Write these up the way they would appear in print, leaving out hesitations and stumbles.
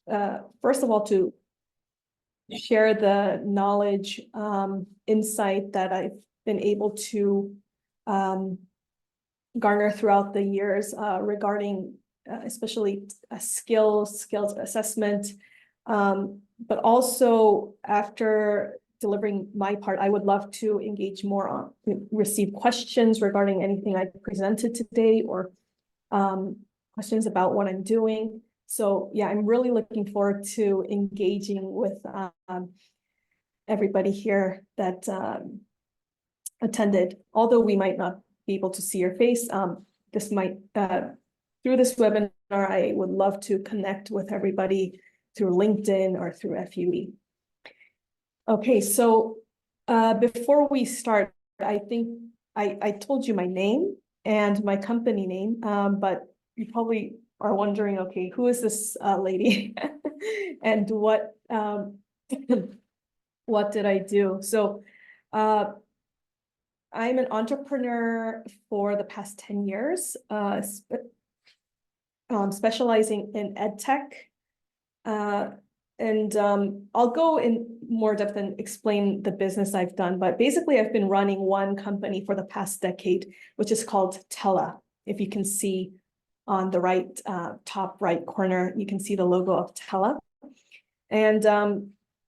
first of all, to share the knowledge, insight that I've been able to garner throughout the years regarding especially skills assessment. But also after delivering my part, I would love to engage more on, receive questions regarding anything I presented today, or questions about what I'm doing. So yeah, I'm really looking forward to engaging with everybody here that attended. Although we might not be able to see your face, this might through this webinar, I would love to connect with everybody through LinkedIn or through FUE. Okay, so before we start, I think I told you my name and my company name, but you probably are wondering, okay, who is this lady and what what did I do? So I'm an entrepreneur for the past 10 years, specializing in EdTech. And I'll go in more depth and explain the business I've done, but basically I've been running one company for the past decade, which is called Tela. If you can see on the right, top right corner, you can see the logo of Tela. And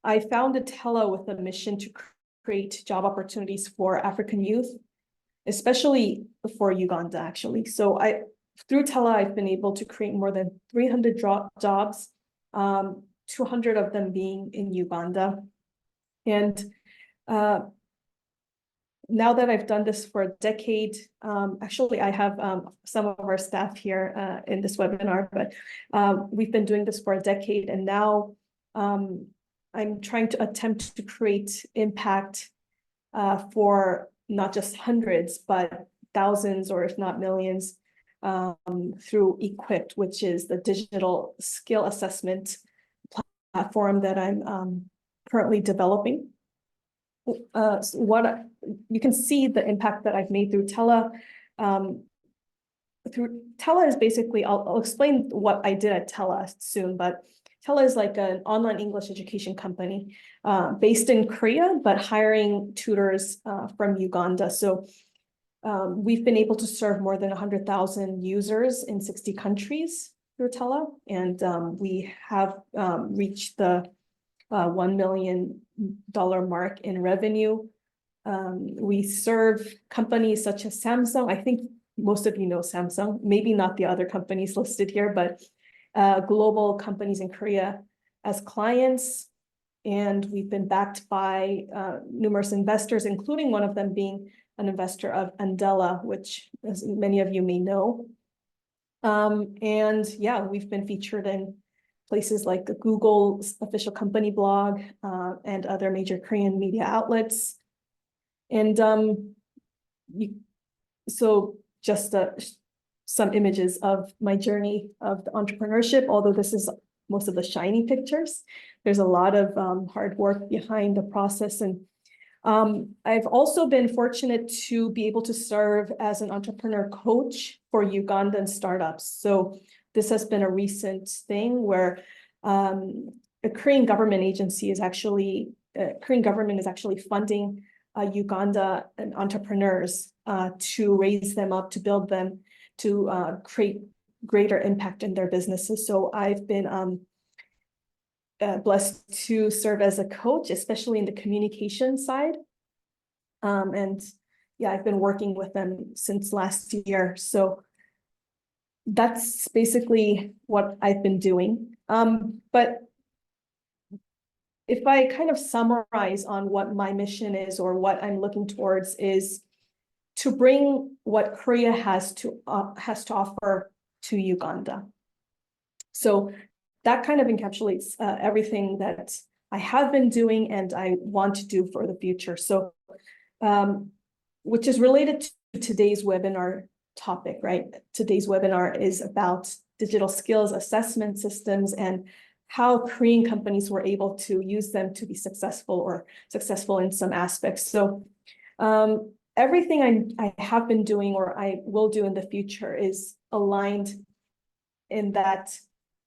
I founded Tela with a mission to create job opportunities for African youth, especially for Uganda, actually. So through Tela, I've been able to create more than 300 jobs, 200 of them being in Uganda. And now that I've done this for a decade, actually I have some of our staff here in this webinar, but we've been doing this for a decade, and now I'm trying to attempt to create impact for not just hundreds, but thousands, or if not millions, through Equipped, which is the digital skill assessment platform that I'm currently developing. So what you can see the impact that I've made through Tela. Through Tela is basically, I'll explain what I did at Tela soon, but Tela is like an online English education company based in Korea, but hiring tutors from Uganda. So we've been able to serve more than 100,000 users in 60 countries through Tela, and we have reached the $1 million mark in revenue. We serve companies such as Samsung. I think most of you know Samsung, maybe not the other companies listed here, but global companies in Korea as clients. And we've been backed by numerous investors, including one of them being an investor of Andela, which, as many of you may know. And yeah, we've been featured in places like Google's official company blog and other major Korean media outlets. And so just some images of my journey of the entrepreneurship, although this is most of the shiny pictures. There's a lot of hard work behind the process. And I've also been fortunate to be able to serve as an entrepreneur coach for Ugandan startups. So this has been a recent thing where a Korean government agency is actually, Korean government is actually funding Uganda and entrepreneurs to raise them up, to build them, to create greater impact in their businesses. So I've been blessed to serve as a coach, especially in the communication side. And yeah, I've been working with them since last year. So that's basically what I've been doing. But if I kind of summarize on what my mission is, or what I'm looking towards, is to bring what Korea has to offer to Uganda. So that kind of encapsulates everything that I have been doing and I want to do for the future. So, which is related to today's webinar topic, right? Today's webinar is about digital skills assessment systems and how Korean companies were able to use them to be successful, or successful in some aspects. So everything I have been doing, or I will do in the future, is aligned in that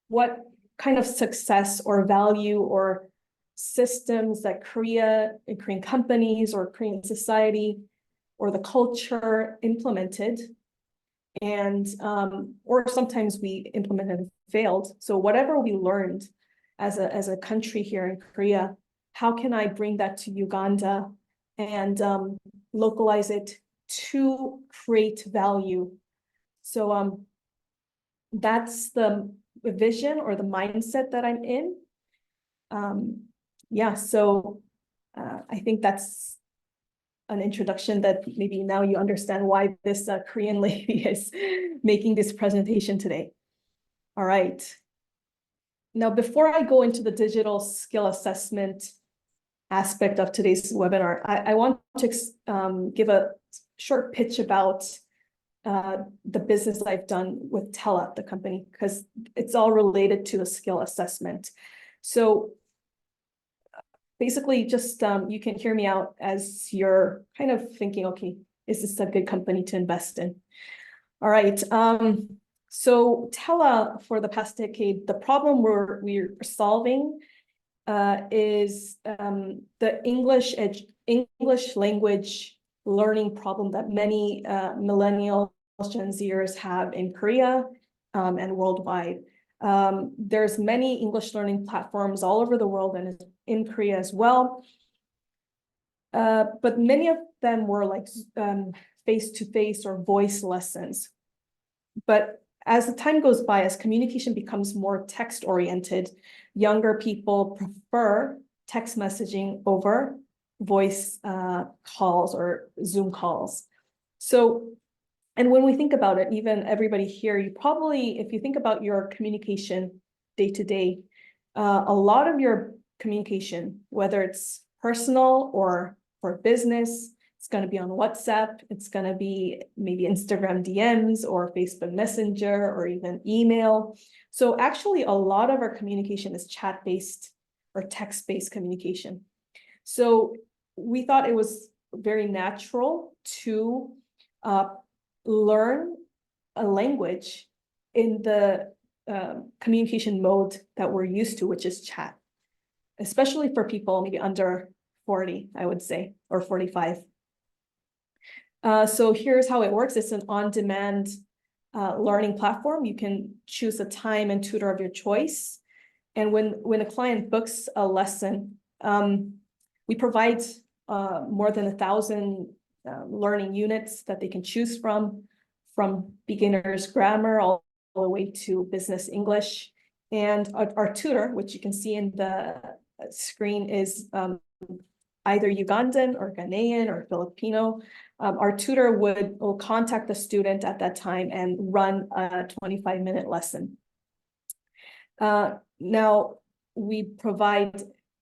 what kind of success or value or systems that Korean companies or Korean society or the culture implemented, and or sometimes we implemented and failed. So whatever we learned as a country here in Korea, how can I bring that to Uganda and localize it to create value? So that's the vision or the mindset that I'm in. Yeah, so I think that's an introduction that maybe now you understand why this Korean lady is making this presentation today. All right. Now, before I go into the digital skill assessment aspect of today's webinar, I want to give a short pitch about the business I've done with Tella, the company, because it's all related to the skill assessment. So basically, just you can hear me out as you're kind of thinking, okay, is this a good company to invest in? All right. So Tella, for the past decade, the problem we're solving is the English language learning problem that many millennials, Gen Zers have in Korea and worldwide. There's many English learning platforms all over the world and in Korea as well. But many of them were like face-to-face or voice lessons. But as the time goes by, as communication becomes more text-oriented, younger people prefer text messaging over voice calls or Zoom calls. So, and when we think about it, even everybody here, you probably, if you think about your communication day to day, a lot of your communication, whether it's personal or for business, it's going to be on WhatsApp, it's going to be maybe Instagram DMs or Facebook Messenger or even email. So actually, a lot of our communication is chat-based or text-based communication. So we thought it was very natural to learn a language in the communication mode that we're used to, which is chat, especially for people maybe under 40, I would say, or 45. So here's how it works. It's an on-demand learning platform. You can choose a time and tutor of your choice. And when a client books a lesson, we provide more than 1,000 learning units that they can choose from beginner's grammar all the way to business English. And our tutor, which you can see in the screen, is either Ugandan or Ghanaian or Filipino. Our tutor will contact the student at that time and run a 25-minute lesson. Now,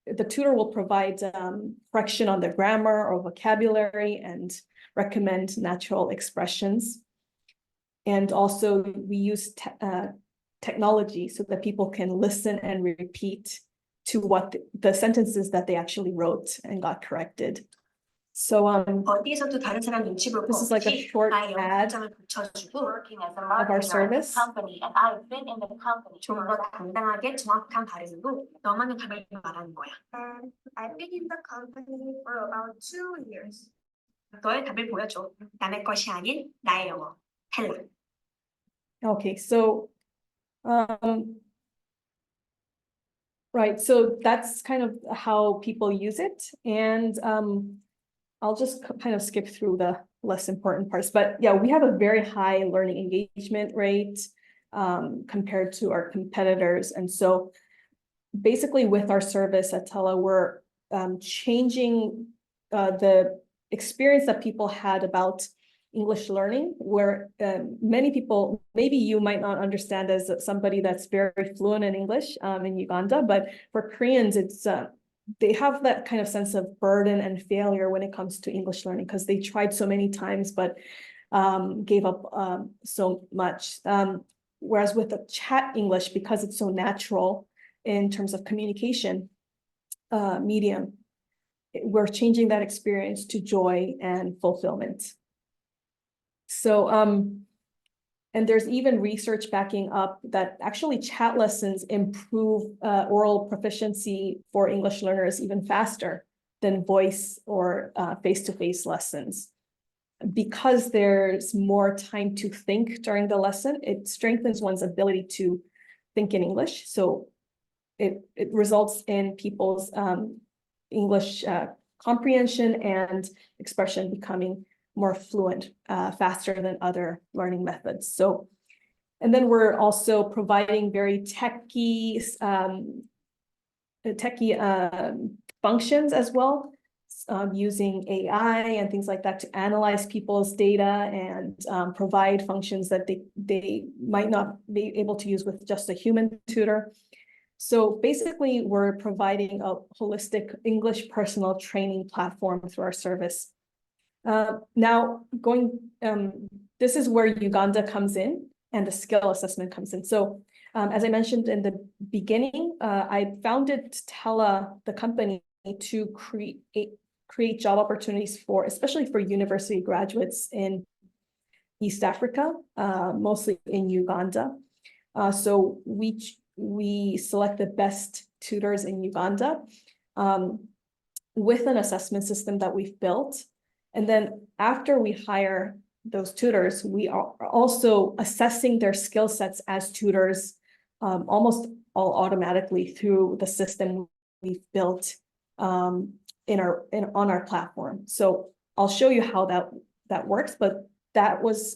the tutor will provide correction on the grammar or vocabulary and recommend natural expressions. And also we use technology so that people can listen and repeat to what the sentences that they actually wrote and got corrected. So this is like a short ad of our service. I've been in the company for about 2 years. 너의 답을 보여줘. 남의 것이 아닌 나의 영어. 텔라. Okay, so right, so that's kind of how people use it, and I'll just kind of skip through the less important parts, but yeah, we have a very high learning engagement rate compared to our competitors, and so basically with our service at Tella, we're changing the experience that people had about English learning, where many people, maybe you might not understand as somebody that's very fluent in English in Uganda, but for Koreans, it's they have that kind of sense of burden and failure when it comes to English learning because they tried so many times, but gave up so much. Whereas with the chat English, because it's so natural in terms of communication medium, we're changing that experience to joy and fulfillment. So, And there's even research backing up that actually chat lessons improve oral proficiency for English learners even faster than voice or face-to-face lessons. Because there's more time to think during the lesson, it strengthens one's ability to think in English. So it results in people's English comprehension and expression becoming more fluent faster than other learning methods. So, and then we're also providing very techy functions as well, using AI and things like that to analyze people's data and provide functions that they might not be able to use with just a human tutor. So basically, we're providing a holistic English personal training platform through our service. Now, this is where Uganda comes in and the skill assessment comes in. So as I mentioned in the beginning, I founded Tella, the company, to create job opportunities for, especially for university graduates in East Africa, mostly in Uganda. So we select the best tutors in Uganda with an assessment system that we've built. And then after we hire those tutors, we are also assessing their skill sets as tutors almost all automatically through the system we've built on our platform. So I'll show you how that works, but that was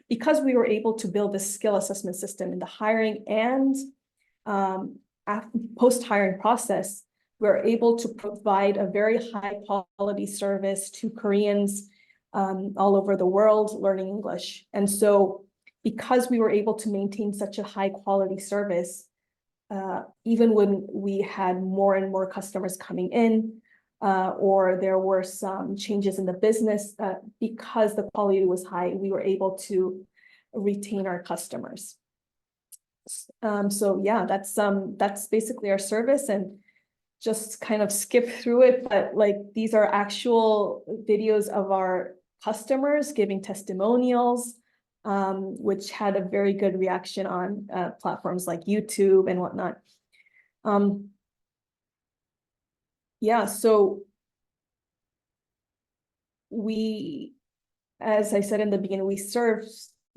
because we were able to build this skill assessment system in the hiring and post-hiring process, we're able to provide a very high quality service to Koreans all over the world learning English. And so because we were able to maintain such a high quality service, even when we had more and more customers coming in, or there were some changes in the business, because the quality was high, we were able to retain our customers. So yeah, that's basically our service, and just kind of skip through it, but like these are actual videos of our customers giving testimonials, which had a very good reaction on platforms like YouTube and whatnot. Yeah, so as I said in the beginning, we serve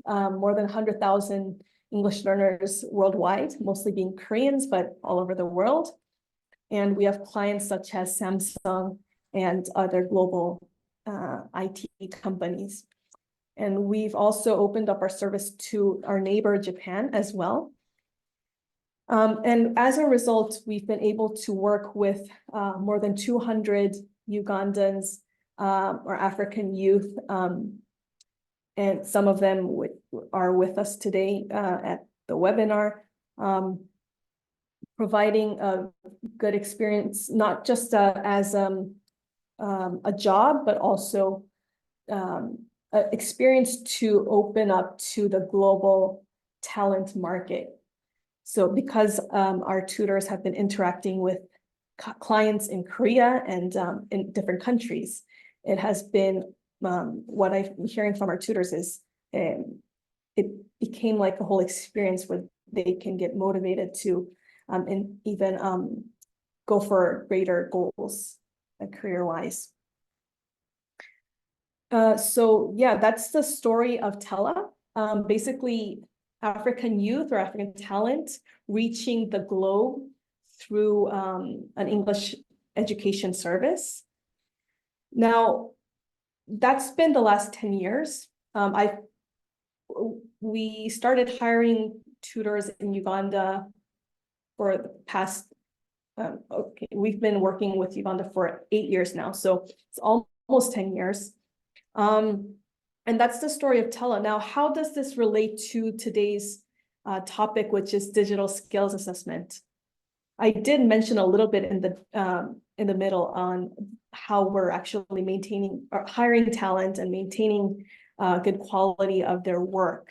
more than 100,000 English learners worldwide, mostly being Koreans, but all over the world. And we have clients such as Samsung and other global IT companies. And we've also opened up our service to our neighbor, Japan, as well. And as a result, we've been able to work with more than 200 Ugandans or African youth. And some of them are with us today at the webinar, providing a good experience, not just as a job, but also experience to open up to the global talent market. So because our tutors have been interacting with clients in Korea and in different countries, it has been what I'm hearing from our tutors is it became like a whole experience where they can get motivated to and even go for greater goals career-wise. So yeah, that's the story of Tella. Basically, African youth or African talent reaching the globe through an English education service. Now, that's been the last 10 years. We started hiring tutors in Uganda for the past, we've been working with Uganda for 8 years now, so it's almost 10 years. And that's the story of Tella. Now, how does this relate to today's topic, which is digital skills assessment? I did mention a little bit in the middle on how we're actually maintaining or hiring talent and maintaining good quality of their work,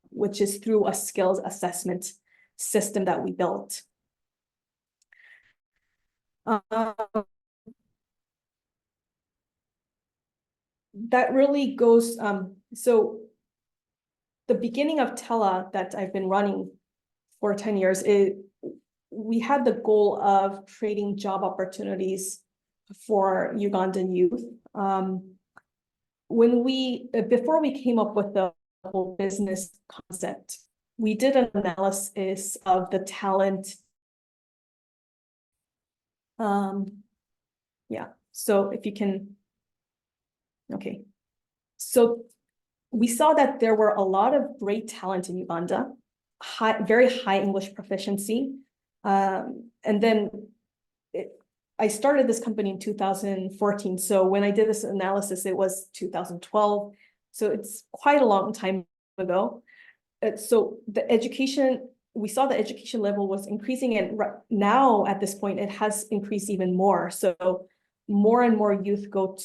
which is through a skills assessment system that we built. That really goes, so the beginning of Tella that I've been running for 10 years, we had the goal of creating job opportunities for Ugandan youth. Before we came up with the whole business concept, we did an analysis of the talent. Yeah, so if you can, okay. So we saw that there were a lot of great talent in Uganda, very high English proficiency. And then I started this company in 2014. So when I did this analysis, it was 2012. So it's quite a long time ago. So we saw the education level was increasing, and now at this point, it has increased even more. So more and more youth go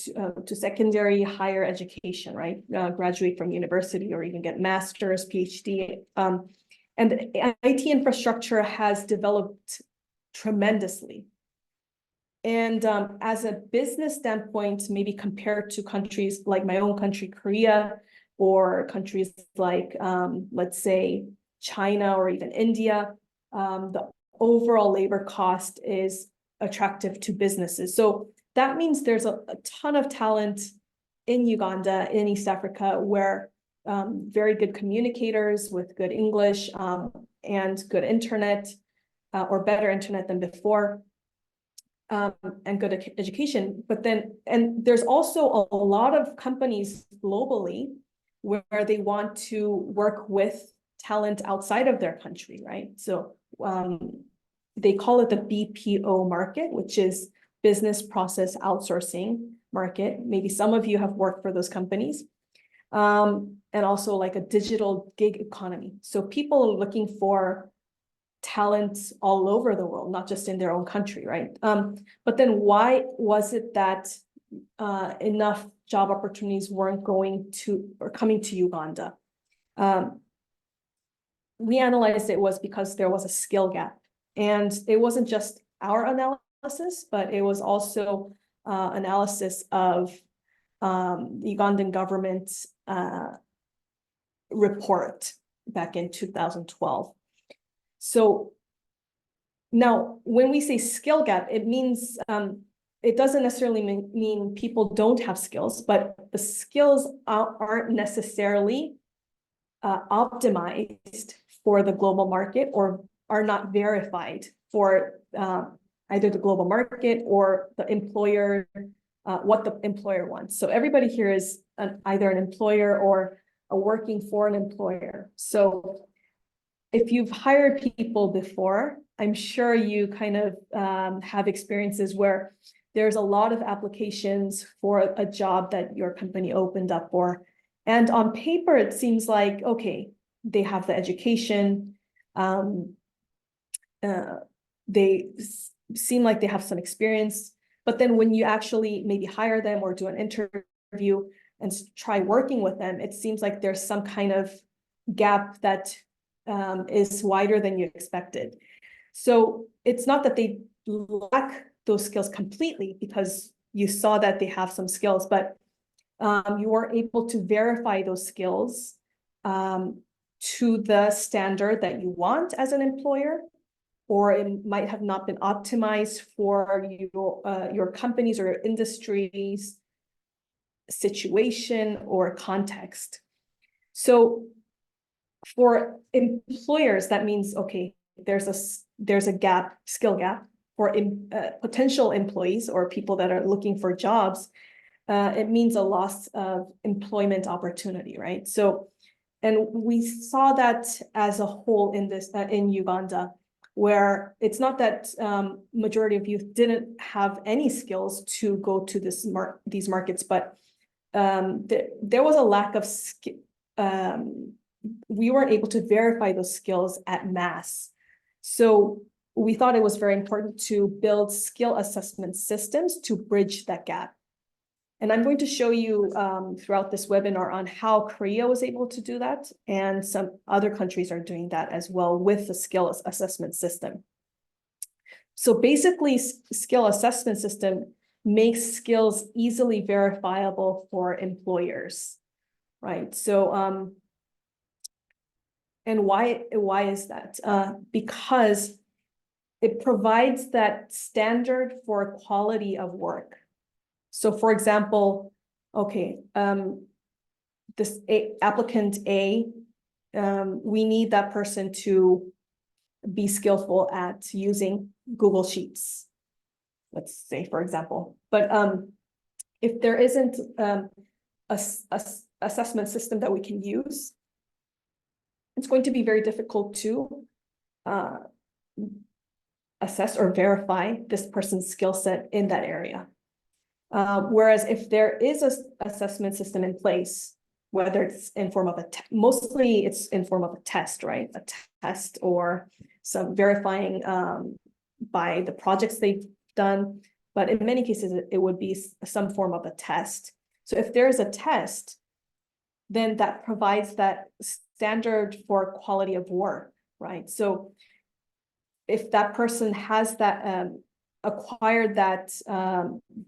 to secondary higher education, right? Graduate from university or even get master's, PhD. And the IT infrastructure has developed tremendously. And as a business standpoint, maybe compared to countries like my own country, Korea, or countries like, let's say, China or even India, the overall labor cost is attractive to businesses. So that means there's a ton of talent in Uganda, in East Africa, where very good communicators with good English and good internet, or better internet than before, and good education. And there's also a lot of companies globally where they want to work with talent outside of their country, right? So they call it the BPO market, which is business process outsourcing market. Maybe some of you have worked for those companies. And also like a digital gig economy. So people are looking for talent all over the world, not just in their own country, right? But then why was it that enough job opportunities weren't coming to Uganda? We analyzed it was because there was a skill gap, and it wasn't just our analysis, but it was also analysis of the Ugandan government report back in 2012. So now when we say skill gap, it means it doesn't necessarily mean people don't have skills, but the skills aren't necessarily optimized for the global market, or are not verified for either the global market or the employer, what the employer wants. So everybody here is either an employer or working for an employer. So if you've hired people before, I'm sure you kind of have experiences where there's a lot of applications for a job that your company opened up for. And on paper, it seems like, okay, they have the education. They seem like they have some experience. But then when you actually maybe hire them or do an interview and try working with them, it seems like there's some kind of gap that is wider than you expected. So it's not that they lack those skills completely, because you saw that they have some skills, but you weren't able to verify those skills to the standard that you want as an employer, or it might have not been optimized for your company's or your industry's situation or context. So for employers, that means, okay, there's a gap, skill gap for potential employees or people that are looking for jobs. It means a loss of employment opportunity, right? So, and we saw that as a whole in this in Uganda, where it's not that majority of youth didn't have any skills to go to these markets, but there was a lack of we weren't able to verify those skills at mass. So we thought it was very important to build skill assessment systems to bridge that gap. And I'm going to show you throughout this webinar on how Korea was able to do that, and some other countries are doing that as well with the skill assessment system. So basically, skill assessment system makes skills easily verifiable for employers, right? So And why is that? Because it provides that standard for quality of work. So for example, okay, this applicant A, we need that person to be skillful at using Google Sheets, let's say, for example. But if there isn't a assessment system that we can use, it's going to be very difficult to assess or verify this person's skill set in that area. Whereas if there is a assessment system in place, whether it's in form of mostly it's in form of a test, right? A test or some verifying by the projects they've done. But in many cases, it would be some form of a test. So if there is a test, then that provides that standard for quality of work, right? So if that person has that acquired that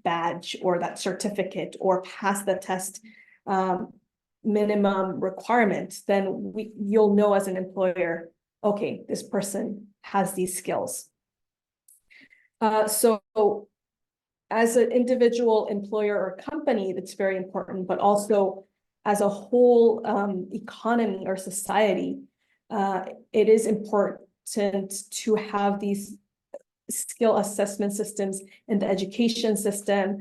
badge or that certificate or passed the test minimum requirement, then you'll know as an employer, okay, this person has these skills. So as an individual employer or company, that's very important, but also as a whole economy or society, it is important to have these skill assessment systems in the education system,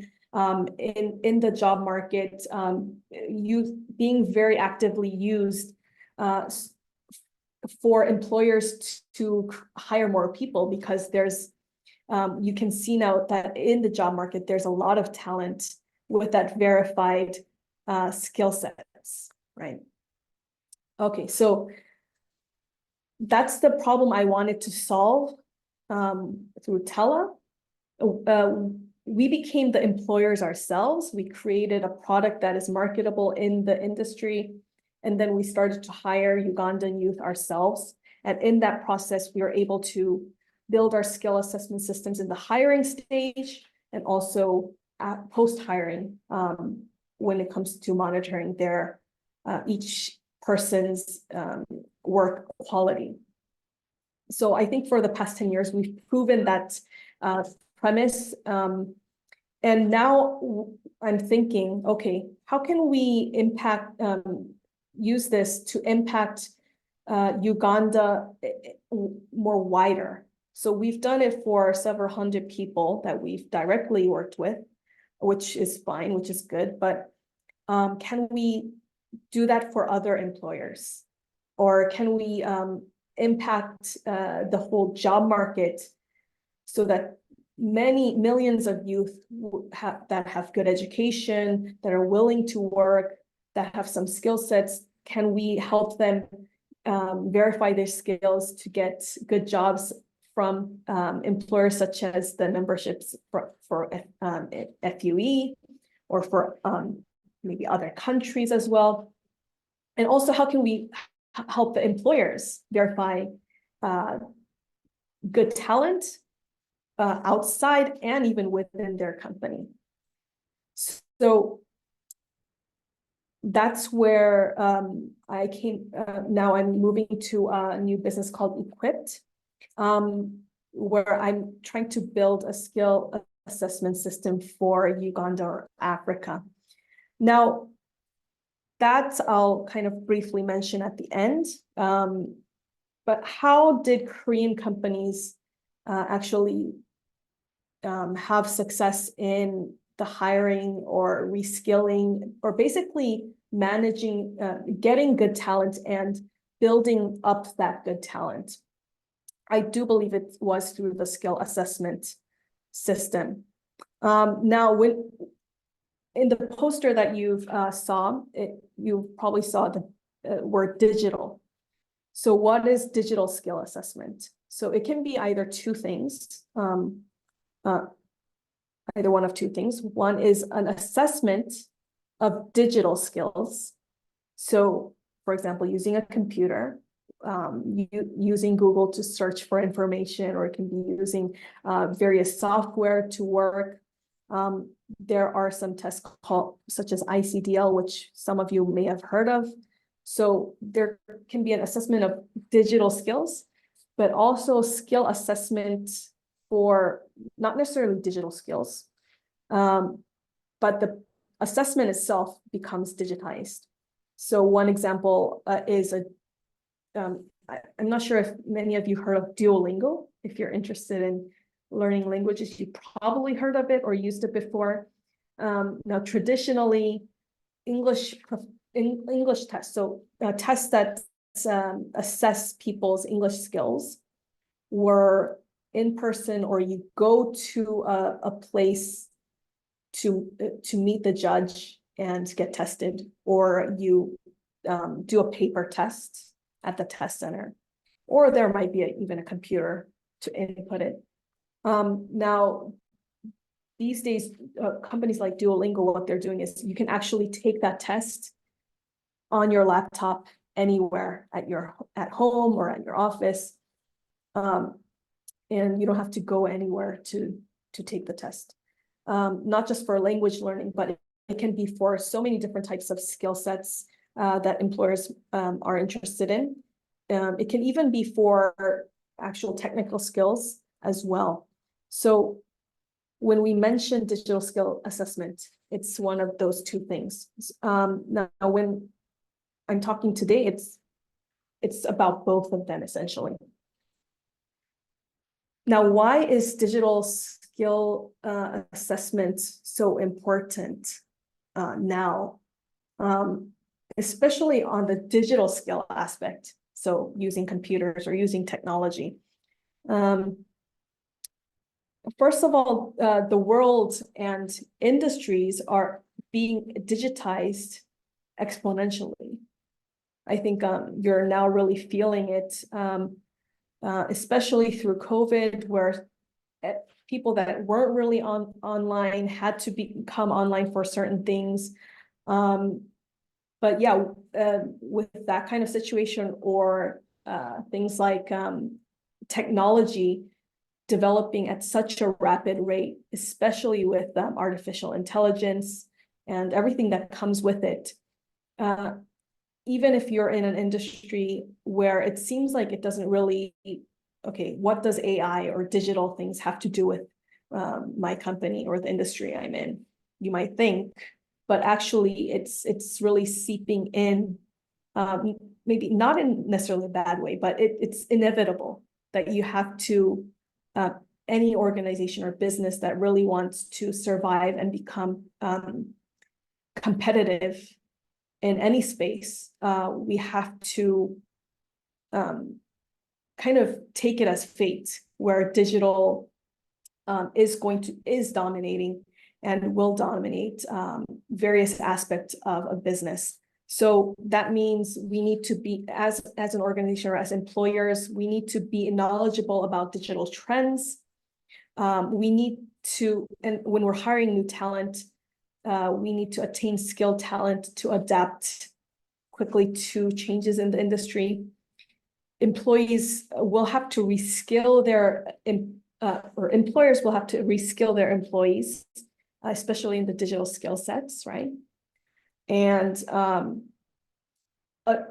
in the job market, being very actively used for employers to hire more people, because there's you can see now that in the job market, there's a lot of talent with that verified skill sets, right? Okay, so that's the problem I wanted to solve through Tella. We became the employers ourselves. We created a product that is marketable in the industry. And then we started to hire Ugandan youth ourselves. And in that process, we were able to build our skill assessment systems in the hiring stage and also at post-hiring when it comes to monitoring their each person's work quality. So I think for the past 10 years, we've proven that premise. And now I'm thinking, okay, how can we use this to impact Uganda more wider? So we've done it for several hundred people that we've directly worked with, which is fine, which is good. But can we do that for other employers? Or can we impact the whole job market so that many millions of youth that have good education, that are willing to work, that have some skill sets, can we help them verify their skills to get good jobs from employers such as the memberships for FUE or for maybe other countries as well? And also, how can we help the employers verify good talent outside and even within their company? So that's where I came. Now I'm moving to a new business called Equipped, where I'm trying to build a skill assessment system for Uganda or Africa. Now, that I'll kind of briefly mention at the end. But how did Korean companies actually have success in the hiring or reskilling, or basically managing, getting good talent and building up that good talent? I do believe it was through the skill assessment system. Now, in the poster that you've you probably saw the word digital. So what is digital skill assessment? So it can be either two things, either one of two things. One is an assessment of digital skills. So, for example, using a computer, using Google to search for information, or it can be using various software to work. There are some tests such as ICDL, which some of you may have heard of. So there can be an assessment of digital skills, but also skill assessment for not necessarily digital skills. But the assessment itself becomes digitized. So one example is I'm not sure if many of you heard of Duolingo. If you're interested in learning languages, you probably heard of it or used it before. Now, traditionally, English tests, so tests that assess people's English skills were in person, or you go to a place to meet the judge and get tested, or you do a paper test at the test center, or there might be even a computer to input it. Now, these days, companies like Duolingo, what they're doing is you can actually take that test on your laptop anywhere at home or at your office, and you don't have to go anywhere to take the test. Not just for language learning, but it can be for so many different types of skill sets that employers are interested in. It can even be for actual technical skills as well. So when we mention digital skill assessment, it's one of those two things. Now, when I'm talking today, it's about both of them essentially. Now, why is digital skill assessment so important now, especially on the digital skill aspect? So using computers or using technology. First of all, the world and industries are being digitized exponentially. I think you're now really feeling it, especially through COVID, where people that weren't really online had to become online for certain things. But yeah, with that kind of situation, or things like technology developing at such a rapid rate, especially with artificial intelligence and everything that comes with it. Even if you're in an industry where it seems like it doesn't really, okay, what does AI or digital things have to do with my company or the industry I'm in? You might think, but actually it's really seeping in, maybe not in necessarily a bad way, but it's inevitable that you have to, any organization or business that really wants to survive and become competitive in any space, we have to kind of take it as fate, where digital is dominating and will dominate various aspects of a business. So that means we need to be, as an organization or as employers, we need to be knowledgeable about digital trends. We need to, and when we're hiring new talent, we need to attain skilled talent to adapt quickly to changes in the industry. Employees will have to reskill or employers will have to reskill their employees, especially in the digital skill sets, right? And an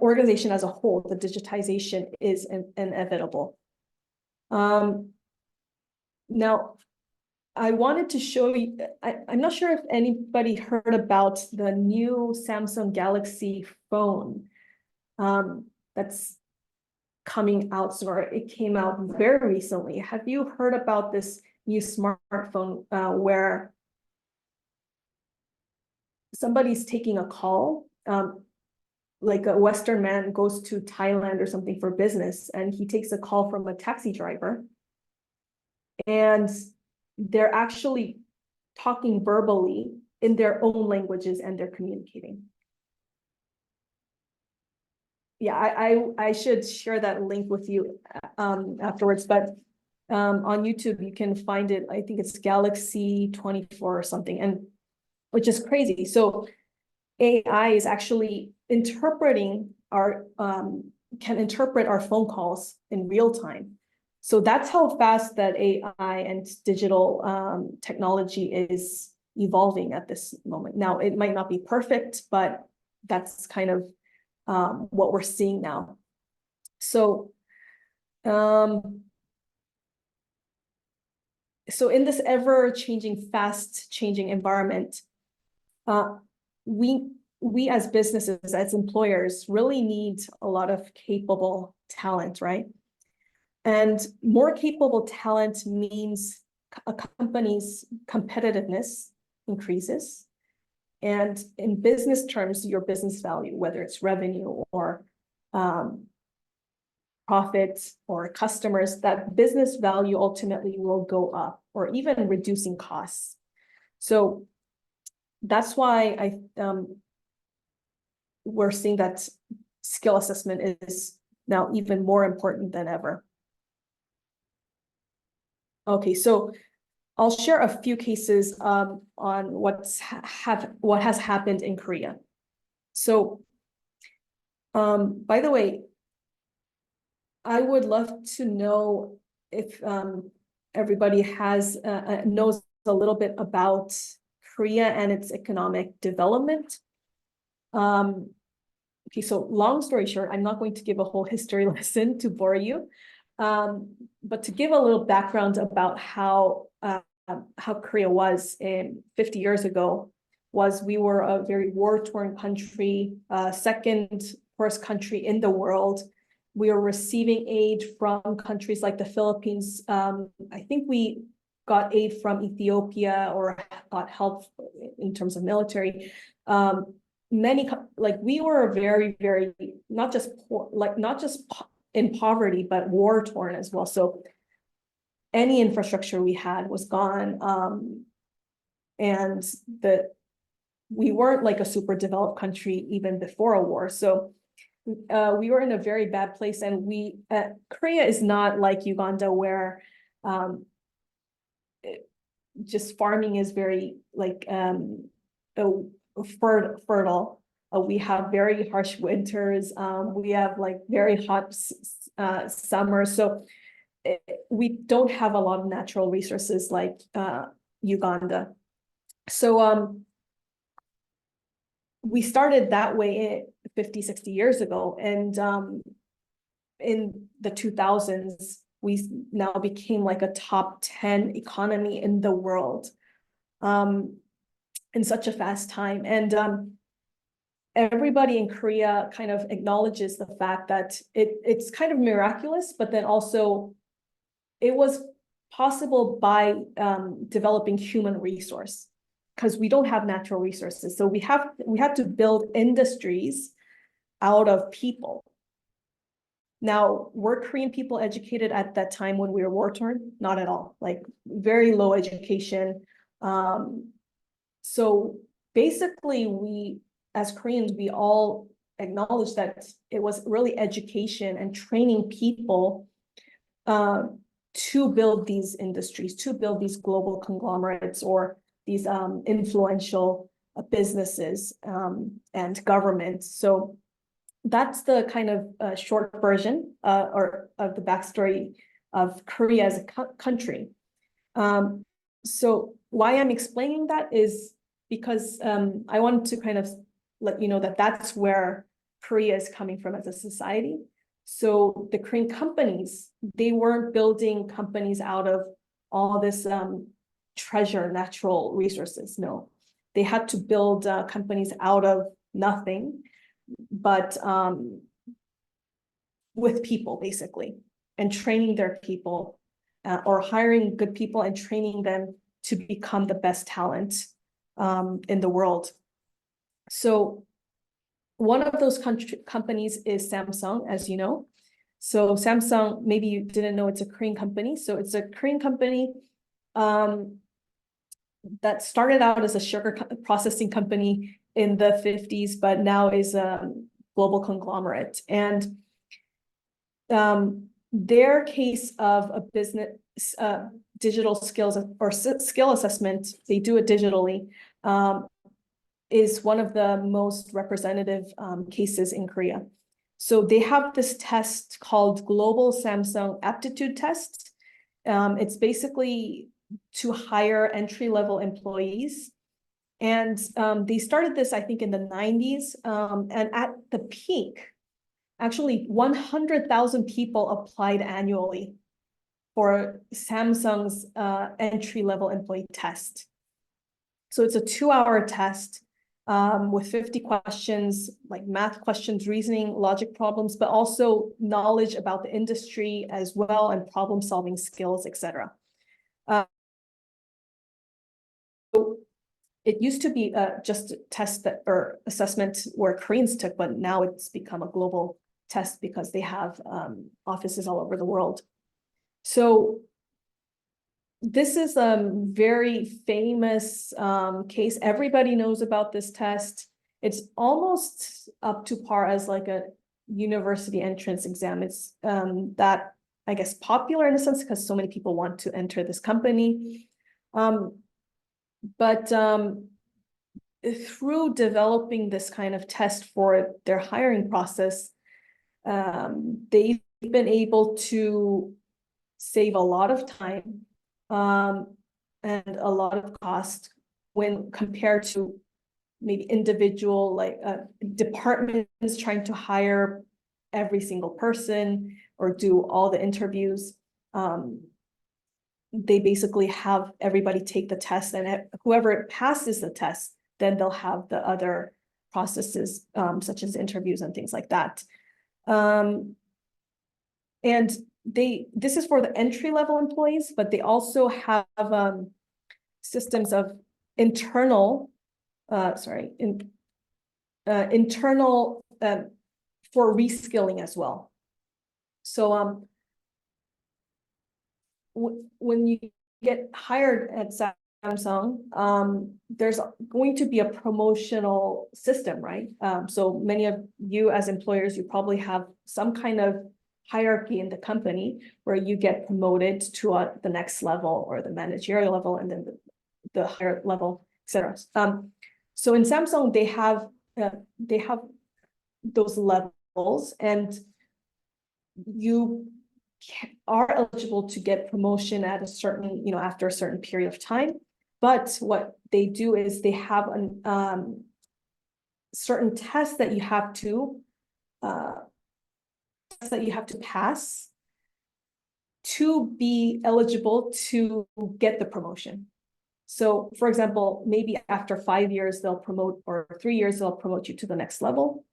organization as a whole, the digitization is inevitable. Now, I wanted to show you, I'm not sure if anybody heard about the new Samsung Galaxy phone that's coming out soon, or it came out very recently. Have you heard about this new smartphone where somebody's taking a call, like a Western man goes to Thailand or something for business, and he takes a call from a taxi driver, and they're actually talking verbally in their own languages, and they're communicating. Yeah, I should share that link with you afterwards, but on YouTube you can find it. I think it's Galaxy 24 or something, and which is crazy. So AI is actually interpreting can interpret our phone calls in real time. So that's how fast that AI and digital technology is evolving at this moment. Now, it might not be perfect, but that's kind of what we're seeing now. So in this ever-changing, fast-changing environment, we as businesses, as employers, really need a lot of capable talent, right? And more capable talent means a company's competitiveness increases. And in business terms, your business value, whether it's revenue or profits or customers, that business value ultimately will go up, or even reducing costs. So that's why we're seeing that skill assessment is now even more important than ever. Okay, so I'll share a few cases on what has happened in Korea. So, by the way, I would love to know if everybody knows a little bit about Korea and its economic development. Okay, so long story short, I'm not going to give a whole history lesson to bore you, but to give a little background about how Korea was 50 years ago, we were a very war-torn country, second worst country in the world. We were receiving aid from countries like the Philippines. I think we got aid from Ethiopia or got help in terms of military. We were very, very, not just poor, not just in poverty, but war-torn as well. So any infrastructure we had was gone. And we weren't like a super developed country even before a war. So we were in a very bad place, and Korea is not like Uganda, where just farming is very fertile. We have very harsh winters. We have like very hot summers. So we don't have a lot of natural resources like Uganda. So we started that way 50, 60 years ago. And in the 2000s, we now became like a top 10 economy in the world in such a fast time. And everybody in Korea kind of acknowledges the fact that it's kind of miraculous, but then also it was possible by developing human resource, because we don't have natural resources. So we have to build industries out of people. Now, were Korean people educated at that time when we were war-torn? Not at all, like very low education. So basically, we as Koreans, we all acknowledge that it was really education and training people to build these industries, to build these global conglomerates or these influential businesses and governments. So that's the kind of short version or of the backstory of Korea as a country. So why I'm explaining that is because I wanted to kind of let you know that that's where Korea is coming from as a society. So the Korean companies, they weren't building companies out of all this treasure, natural resources. No, they had to build companies out of nothing, but with people basically, and training their people or hiring good people and training them to become the best talent in the world. So one of those companies is Samsung, as you know. So Samsung, maybe you didn't know, it's a Korean company. So it's a Korean company that started out as a sugar processing company in the 50s, but now is a global conglomerate. And their case of a business digital skills or skill assessment, they do it digitally, is one of the most representative cases in Korea. So they have this test called Global Samsung Aptitude Test. It's basically to hire entry-level employees And they started this, I think, in the 90s. And at the peak, actually 100,000 people applied annually for Samsung's entry-level employee test. So it's a 2-hour test with 50 questions, like math questions, reasoning, logic problems, but also knowledge about the industry as well, and problem-solving skills, etc. So it used to be just a test that, or assessment where Koreans took, but now it's become a global test because they have offices all over the world. So this is a very famous case. Everybody knows about this test. It's almost up to par as like a university entrance exam. It's that, I guess, popular in a sense because so many people want to enter this company. But through developing this kind of test for their hiring process, they've been able to save a lot of time and a lot of cost when compared to maybe individual departments trying to hire every single person or do all the interviews. They basically have everybody take the test, and whoever passes the test, then they'll have the other processes such as interviews and things like that. And this is for the entry-level employees, but they also have systems of internal for reskilling as well. So when you get hired at Samsung, there's going to be a promotional system, right? So many of you as employers, you probably have some kind of hierarchy in the company where you get promoted to the next level or the managerial level, and then the higher level, etc. So in Samsung, they have those levels, and you are eligible to get promotion at a certain, after a certain period of time. But what they do is they have an certain tests that you have to pass to be eligible to get the promotion. So for example, maybe after 5 years, they'll promote, or 3 years, they'll promote you to the next level.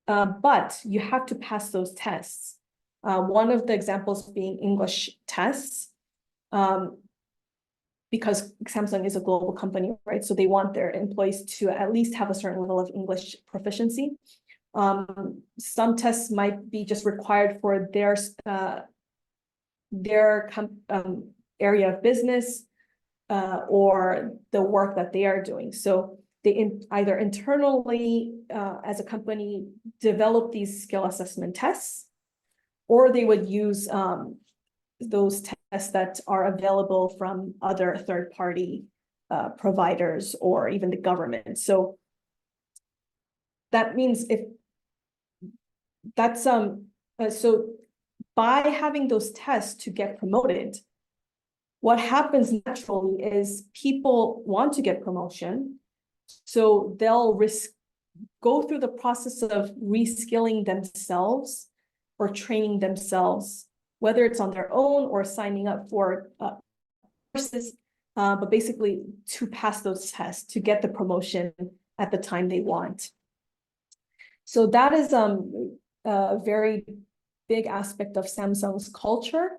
But you have to pass those tests. One of the examples being English tests, because Samsung is a global company, right? So they want their employees to at least have a certain level of English proficiency. Some tests might be just required for their area of business or the work that they are doing. So they either internally, as a company, develop these skill assessment tests, or they would use those tests that are available from other third-party providers or even the government. So that means if that's so by having those tests to get promoted, what happens naturally is people want to get promotion, so they'll go through the process of reskilling themselves or training themselves, whether it's on their own or signing up for courses, but basically to pass those tests to get the promotion at the time they want. So that is a very big aspect of Samsung's culture.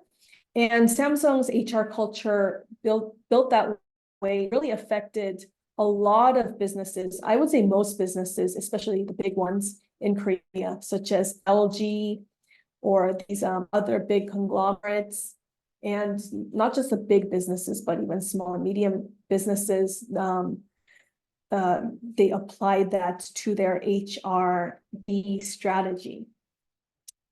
And Samsung's HR culture built that way really affected a lot of businesses. I would say most businesses, especially the big ones in Korea, such as LG or these other big conglomerates, and not just the big businesses, but even small and medium businesses. They applied that to their HRD strategy.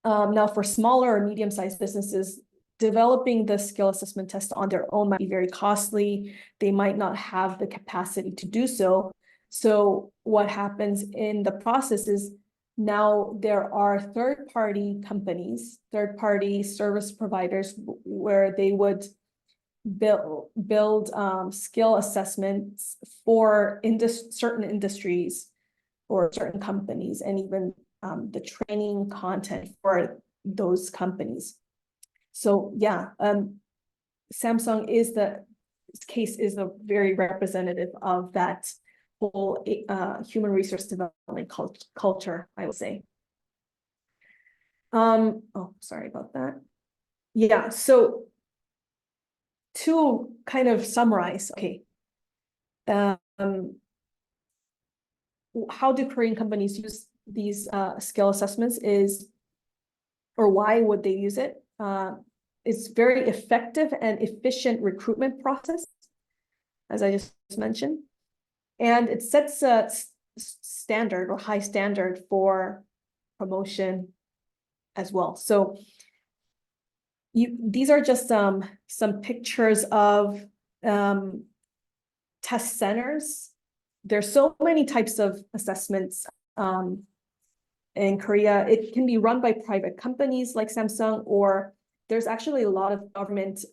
Now, for smaller or medium-sized businesses, developing the skill assessment test on their own might be very costly. They might not have the capacity to do so. So what happens in the process is now there are third-party companies, third-party service providers, where they would build skill assessments for certain industries or certain companies, and even the training content for those companies. So yeah, Samsung case is a very representative of that whole human resource development culture, I would say. Oh, sorry about that. Yeah, so to kind of summarize, okay. How do Korean companies use these skill assessments or why would they use it? It's very effective and efficient recruitment process, as I just mentioned. And it sets a standard or high standard for promotion as well. So these are just some pictures of test centers. There's so many types of assessments in Korea. It can be run by private companies like Samsung, or there's actually a lot of government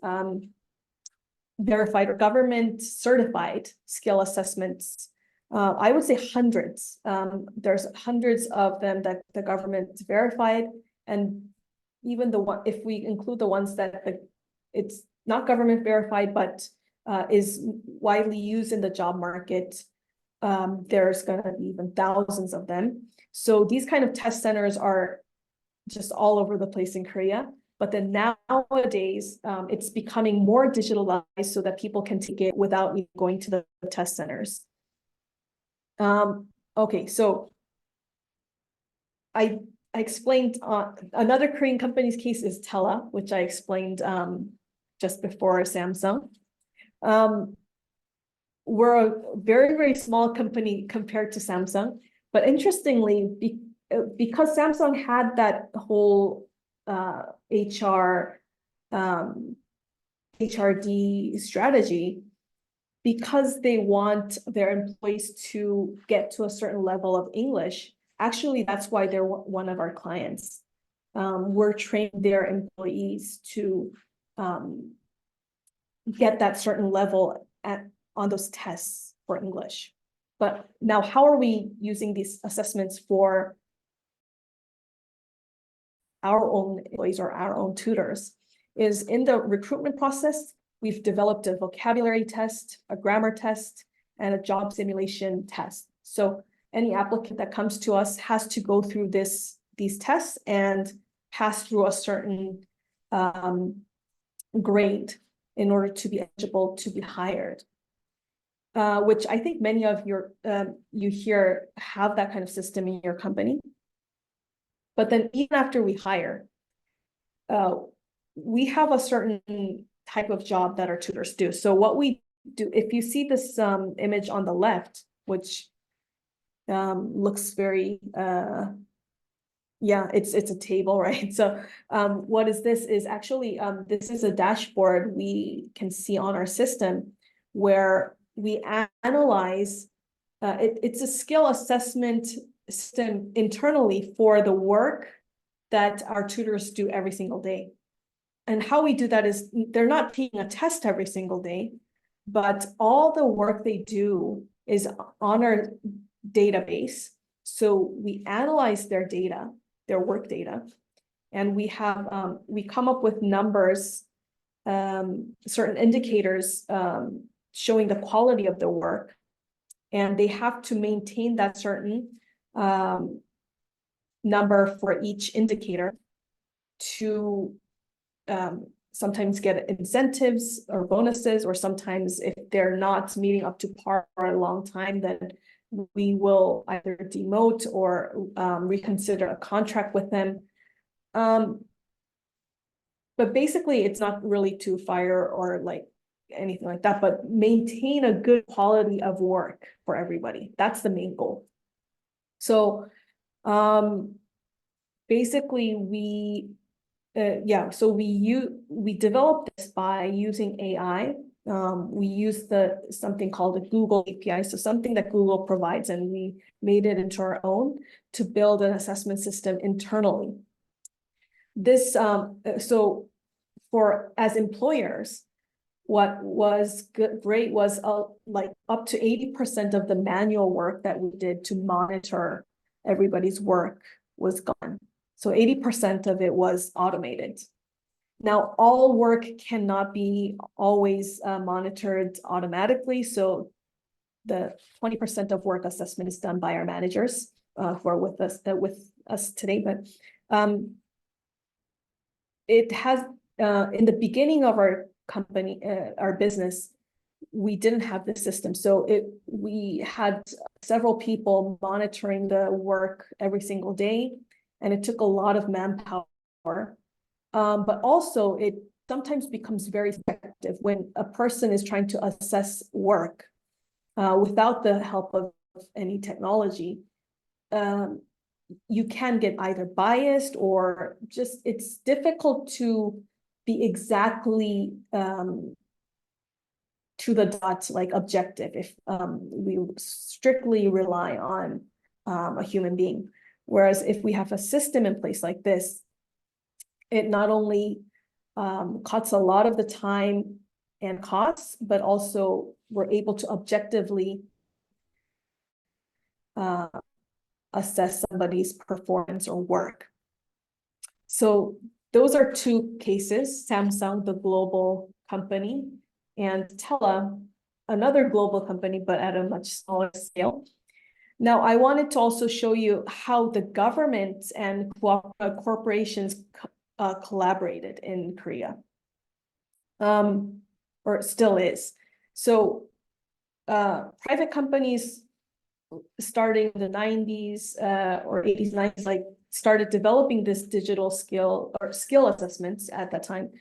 verified or government certified skill assessments. I would say hundreds. There's hundreds of them that the government verified, and even if we include the ones that it's not government verified, but is widely used in the job market, there's gonna be even thousands of them. So these kind of test centers are just all over the place in Korea. But then nowadays, it's becoming more digitalized so that people can take it without going to the test centers. Okay, so I explained another Korean company's case is Tela, which I explained just before Samsung. We're a very, very small company compared to Samsung, but interestingly, because Samsung had that whole HRD strategy, because they want their employees to get to a certain level of English, actually, that's why they're one of our clients. We're training their employees to get that certain level on those tests for English. But now, how are we using these assessments for our own employees or our own tutors? Is in the recruitment process, we've developed a vocabulary test, a grammar test, and a job simulation test. So any applicant that comes to us has to go through these tests and pass through a certain grade in order to be eligible to be hired. Which I think many of you here have that kind of system in your company. But then even after we hire, we have a certain type of job that our tutors do. So what we do, if you see this image on the left, which looks very, yeah, it's a table, right? So what is this is actually, this is a dashboard we can see on our system where we analyze, it's a skill assessment system internally for the work that our tutors do every single day. And how we do that is they're not taking a test every single day, but all the work they do is on our database. So we analyze their data, their work data, and we come up with numbers, certain indicators showing the quality of the work, and they have to maintain that certain number for each indicator to sometimes get incentives or bonuses, or sometimes if they're not meeting up to par for a long time, then we will either demote or reconsider a contract with them. But basically, it's not really to fire or like anything like that, but maintain a good quality of work for everybody. That's the main goal. So basically so we developed this by using AI. We use something called a Google API, so something that Google provides, and we made it into our own to build an assessment system internally. This so as employers, what was great was like up to 80% of the manual work that we did to monitor everybody's work was gone. So 80% of it was automated. Now, all work cannot be always monitored automatically. So the 20% of work assessment is done by our managers who are with us today. But it has in the beginning of our company, our business, we didn't have this system. So we had several people monitoring the work every single day, and it took a lot of manpower. But also it sometimes becomes very effective when a person is trying to assess work without the help of any technology. You can get either biased or just it's difficult to be exactly to the dot, like objective, if we strictly rely on a human being. Whereas if we have a system in place like this, it not only cuts a lot of the time and costs, but also we're able to objectively assess somebody's performance or work. So those are two cases: Samsung, the global company, and Tela, another global company, but at a much smaller scale. Now, I wanted to also show you how the government and corporations collaborated in Korea, or still is. So private companies starting in the 90s or 80s, 90s, like started developing this digital skill or skill assessments at that time.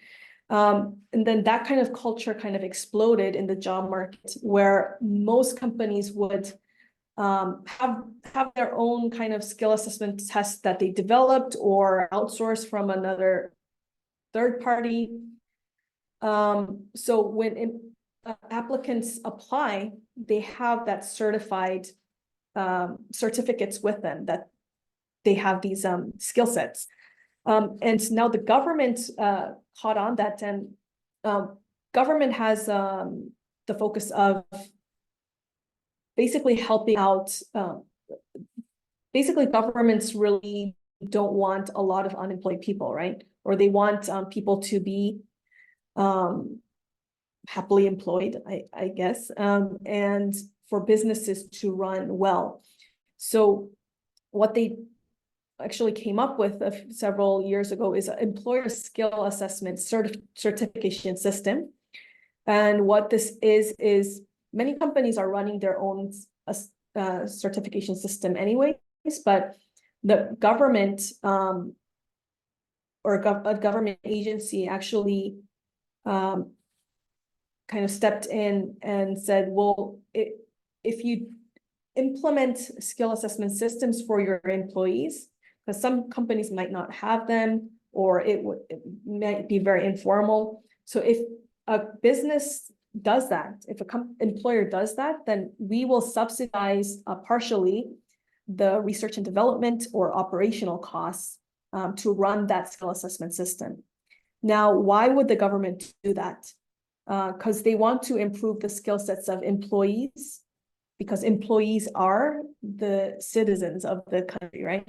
And then that kind of culture kind of exploded in the job market, where most companies would have their own kind of skill assessment tests that they developed or outsourced from another third party. So when applicants apply, they have that certified certificates with them that they have these skill sets. And now the government caught on that, and government has the focus of basically helping out. Basically, governments really don't want a lot of unemployed people, right? Or they want people to be happily employed, I guess, and for businesses to run well. So what they actually came up with several years ago is an employer skill assessment certification system. And what this is many companies are running their own certification system anyways, but the government or a government agency actually kind of stepped in and said, well, if you implement skill assessment systems for your employees, because some companies might not have them, or it might be very informal. So if a business does that, if an employer does that, then we will subsidize partially the research and development or operational costs to run that skill assessment system. Now, why would the government do that? Because they want to improve the skill sets of employees, because employees are the citizens of the country, right?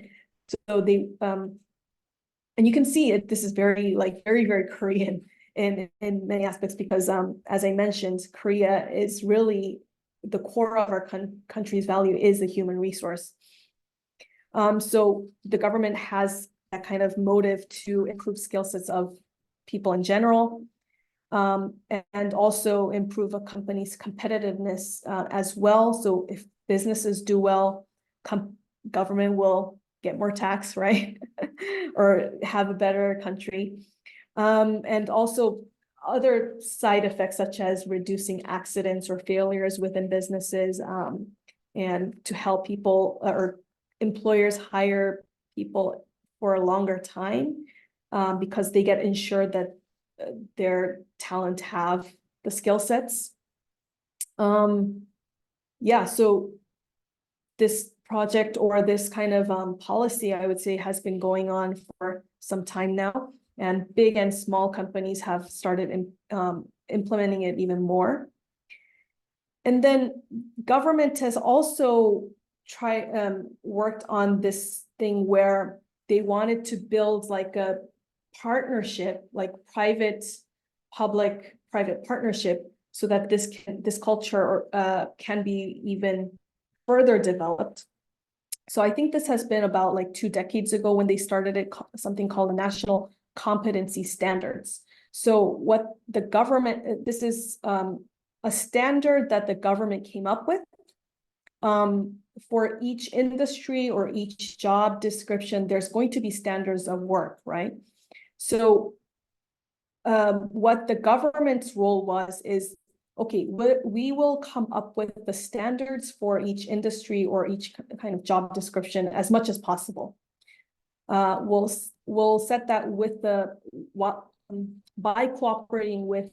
So they, and you can see it, this is very, very Korean in many aspects, because as I mentioned, Korea is really the core of our country's value is the human resource. So the government has that kind of motive to improve skill sets of people in general, and also improve a company's competitiveness as well. So if businesses do well, government will get more tax, right? Or have a better country. And also other side effects, such as reducing accidents or failures within businesses, and to help people or employers hire people for a longer time, because they get ensured that their talent have the skill sets. Yeah, so this project or this kind of policy, I would say, has been going on for some time now. and big and small companies have started implementing it even more. And then government has also worked on this thing where they wanted to build like a partnership, like public-private partnership, so that this culture can be even further developed. So I think this has been about like 2 decades ago when they started something called the National Competency Standards. So what the government, this is a standard that the government came up with for each industry or each job description. There's going to be standards of work, right? So what the government's role was okay, we will come up with the standards for each industry or each kind of job description as much as possible. We'll set that with by cooperating with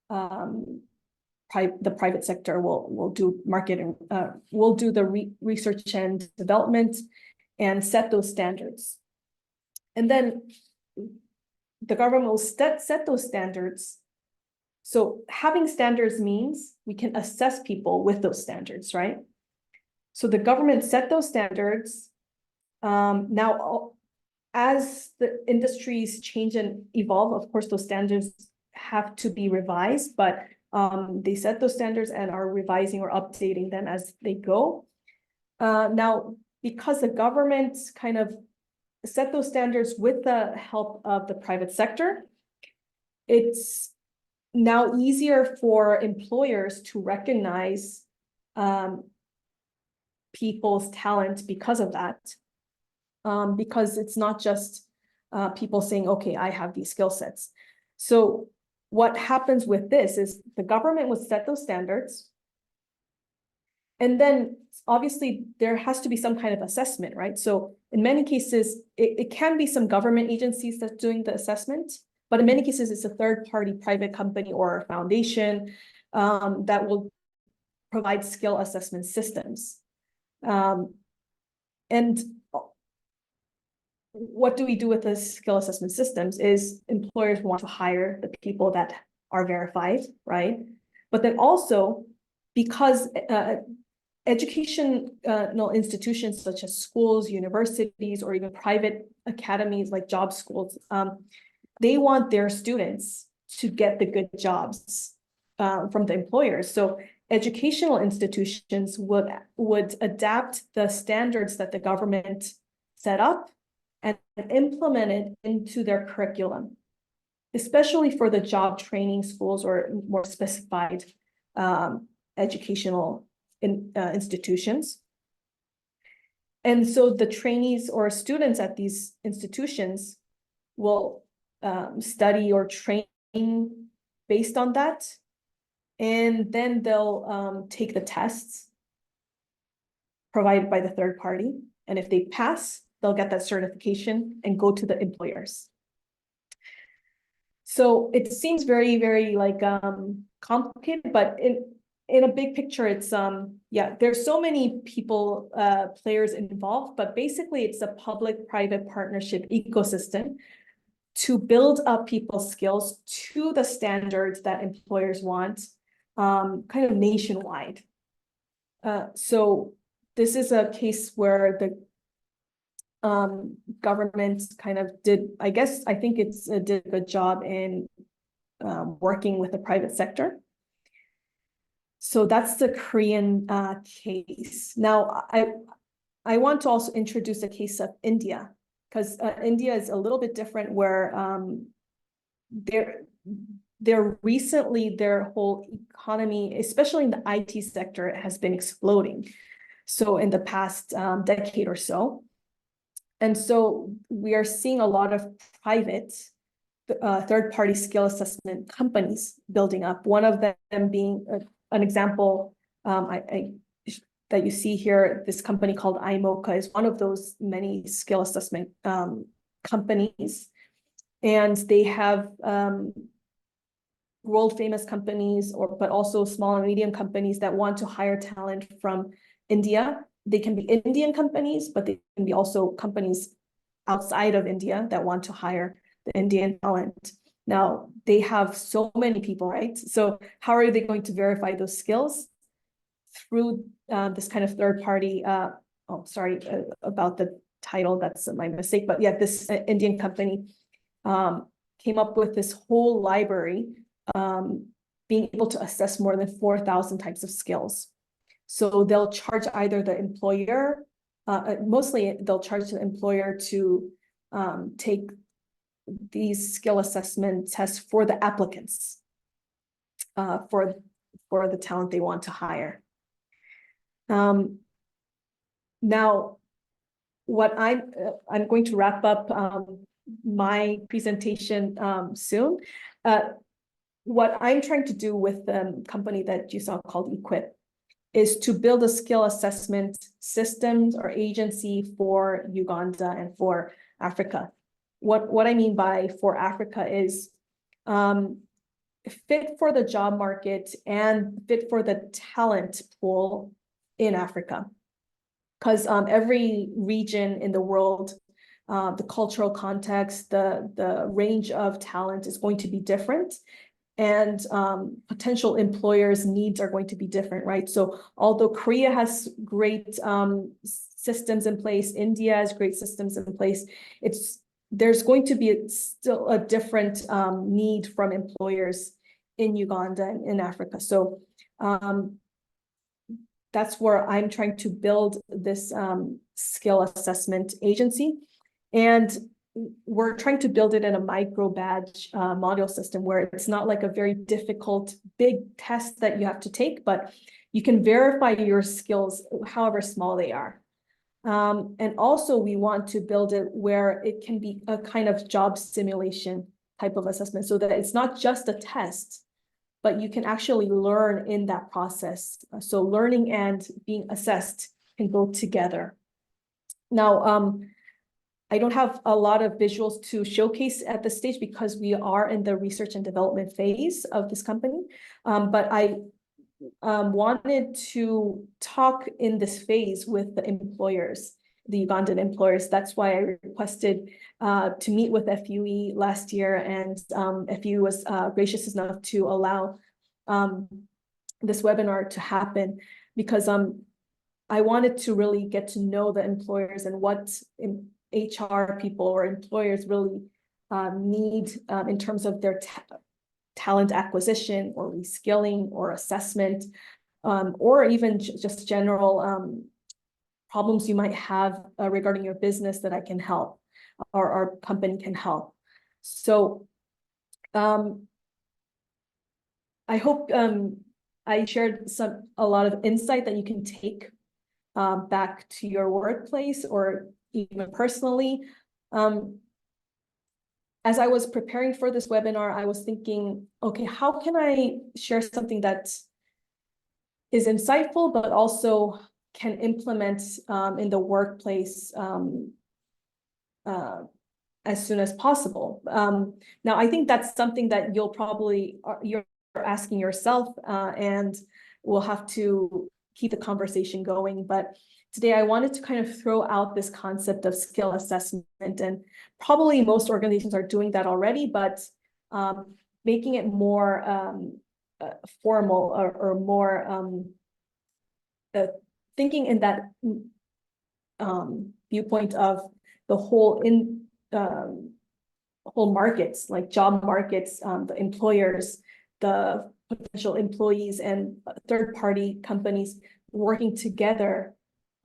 the private sector. We'll do marketing, we'll do the research and development and set those standards. And then the government will set those standards. So having standards means we can assess people with those standards, right? So the government set those standards. Now, as the industries change and evolve, of course, those standards have to be revised, but they set those standards and are revising or updating them as they go. Now, because the government kind of set those standards with the help of the private sector, it's now easier for employers to recognize people's talent because of that. Because it's not just people saying, okay, I have these skill sets. So what happens with this is the government would set those standards. And then obviously there has to be some kind of assessment, right? So in many cases, it can be some government agencies that's doing the assessment, but in many cases, it's a third-party private company or a foundation that will provide skill assessment systems. And what do we do with the skill assessment systems is employers want to hire the people that are verified, right? But then also, because educational institutions such as schools, universities, or even private academies like job schools, they want their students to get the good jobs from the employers. So educational institutions would adapt the standards that the government set up and implement it into their curriculum, especially for the job training schools or more specified educational institutions. And so the trainees or students at these institutions will study or train based on that. And then they'll take the tests provided by the third party. And if they pass, they'll get that certification and go to the employers. So it seems very, very like complicated, but in a big picture, it's yeah, there's so many people, players involved, but basically it's a public-private partnership ecosystem to build up people's skills to the standards that employers want, kind of nationwide. So this is a case where the government kind of did, I think did a good job in working with the private sector. So that's the Korean case. Now, I want to also introduce a case of India, because India is a little bit different, where recently their whole economy, especially in the IT sector, has been exploding. So in the past decade or so. And so we are seeing a lot of private third-party skill assessment companies building up. One of them being an example that you see here, this company called iMocha is one of those many skill assessment companies. And they have world famous companies, but also small and medium companies that want to hire talent from India. They can be Indian companies, but they can be also companies outside of India that want to hire the Indian talent. Now, they have so many people, right? So how are they going to verify those skills? Through this kind of third party, about the title, that's my mistake, but yeah, this Indian company came up with this whole library, being able to assess more than 4,000 types of skills. So they'll charge either the employer, mostly they'll charge the employer to take these skill assessment tests for the applicants, for the talent they want to hire. Now, what I'm going to wrap up my presentation soon. What I'm trying to do with the company that you saw called Equip is to build a skill assessment systems or agency for Uganda and for Africa. What I mean by for Africa is fit for the job market and fit for the talent pool in Africa. Because every region in the world, the cultural context, the range of talent is going to be different. And potential employers' needs are going to be different, right? So although Korea has great systems in place, India has great systems in place, there's going to be still a different need from employers in Uganda and in Africa. So that's where I'm trying to build this skill assessment agency. And we're trying to build it in a micro badge module system where it's not like a very difficult big test that you have to take, but you can verify your skills however small they are. And also we want to build it where it can be a kind of job simulation type of assessment so that it's not just a test, but you can actually learn in that process. So learning and being assessed can go together. Now, I don't have a lot of visuals to showcase at this stage because we are in the research and development phase of this company. But I wanted to talk in this phase with the employers, the Ugandan employers. That's why I requested to meet with FUE last year, and FUE was gracious enough to allow this webinar to happen, because I wanted to really get to know the employers and what HR people or employers really need in terms of their talent acquisition or reskilling or assessment, or even just general problems you might have regarding your business that I can help, or our company can help. So I hope I shared a lot of insight that you can take back to your workplace or even personally. As I was preparing for this webinar, I was thinking, okay, how can I share something that is insightful, but also can implement in the workplace as soon as possible? Now, I think that's something that you're asking yourself, and we'll have to keep the conversation going. But today I wanted to kind of throw out this concept of skill assessment, and probably most organizations are doing that already, but making it more formal or more thinking in that viewpoint of the whole whole markets, like job markets, the employers, the potential employees, and third-party companies working together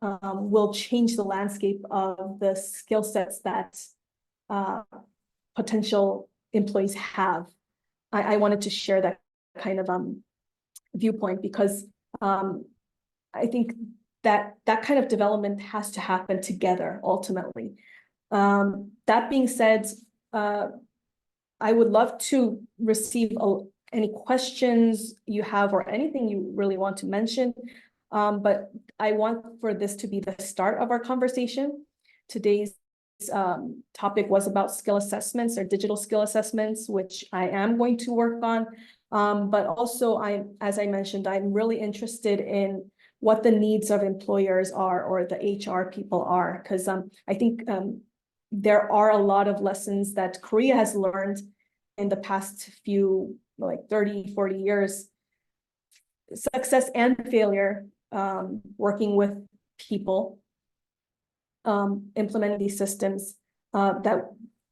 will change the landscape of the skill sets that potential employees have. I wanted to share that kind of viewpoint because I think that kind of development has to happen together ultimately. That being said, I would love to receive any questions you have or anything you really want to mention. But I want for this to be the start of our conversation. Today's topic was about skill assessments or digital skill assessments, which I am going to work on. But also, as I mentioned, I'm really interested in what the needs of employers are or the HR people are, because I think there are a lot of lessons that Korea has learned in the past few, like 30, 40 years, success and failure, working with people, implementing these systems that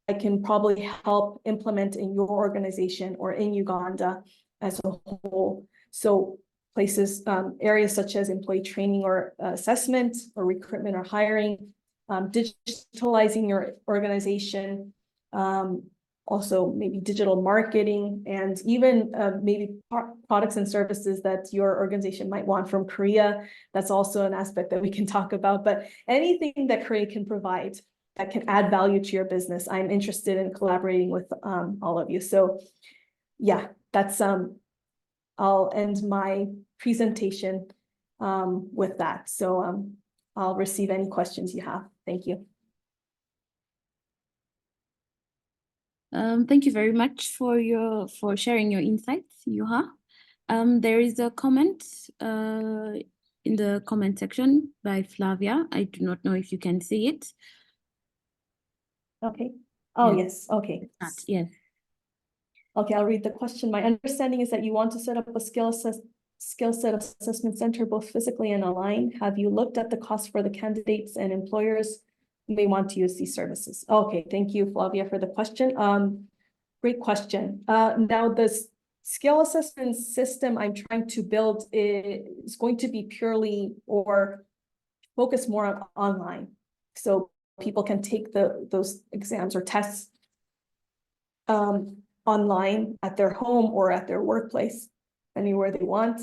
I can probably help implement in your organization or in Uganda as a whole. So places, areas such as employee training or assessment or recruitment or hiring, digitalizing your organization, also maybe digital marketing, and even maybe products and services that your organization might want from Korea. That's also an aspect that we can talk about, but anything that Korea can provide that can add value to your business, I'm interested in collaborating with all of you. So yeah, that's I'll end my presentation with that. So I'll receive any questions you have. Thank you. Thank you very much for sharing your insights, Yuha. There is a comment in the comment section by Flavia. I do not know if you can see it. Okay. Oh, Yes. yes. Okay. Yes. Okay, I'll read the question. My understanding is that you want to set up a skill set assessment center, both physically and online. Have you looked at the cost for the candidates and employers who may want to use these services? Okay, thank you, Flavia, for the question. Great question. Now this skill assessment system I'm trying to build is going to be purely or focus more on online. So people can take those exams or tests online at their home or at their workplace, anywhere they want.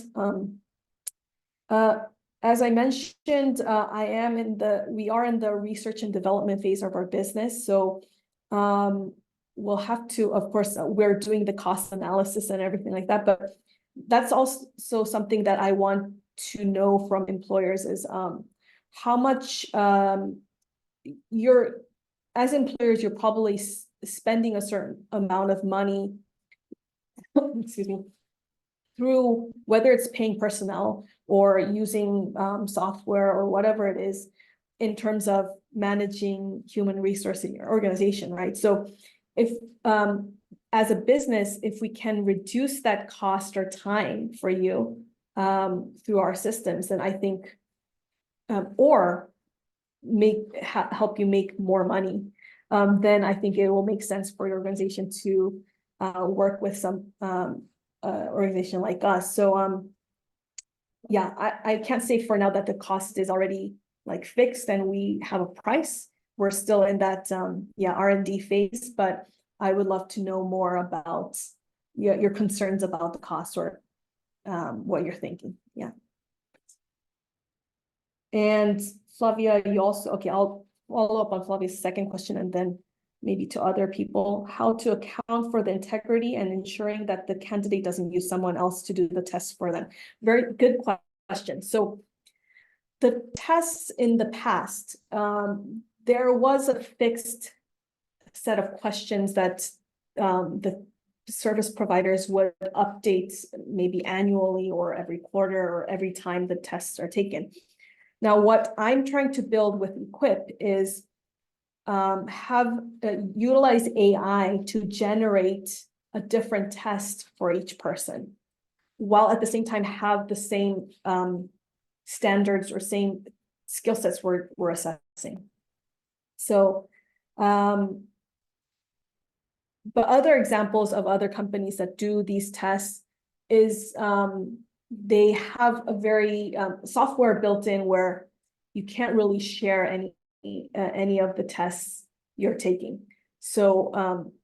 As I mentioned, we are in the research and development phase of our business. So we'll have to, of course, we're doing the cost analysis and everything like that, but that's also something that I want to know from employers is how much as employers, you're probably spending a certain amount of money, excuse me, through whether it's paying personnel or using software or whatever it is in terms of managing human resource in your organization, right? So if as a business, if we can reduce that cost or time for you through our systems, then I think, or help you make more money, then I think it will make sense for your organization to work with some organization like us. So yeah, I can't say for now that the cost is already like fixed and we have a price. We're still in that R&D phase, but I would love to know more about your concerns about the cost or what you're thinking. Yeah. And Flavia, you also, okay, I'll follow up on Flavia's second question and then maybe to other people, how to account for the integrity and ensuring that the candidate doesn't use someone else to do the test for them. Very good question. So the tests in the past, there was a fixed set of questions that the service providers would update maybe annually or every quarter or every time the tests are taken. Now, what I'm trying to build with Equip is utilize AI to generate a different test for each person, while at the same time have the same standards or same skill sets we're assessing. So, but other examples of other companies that do these tests is they have a very software built in where you can't really share any of the tests you're taking. So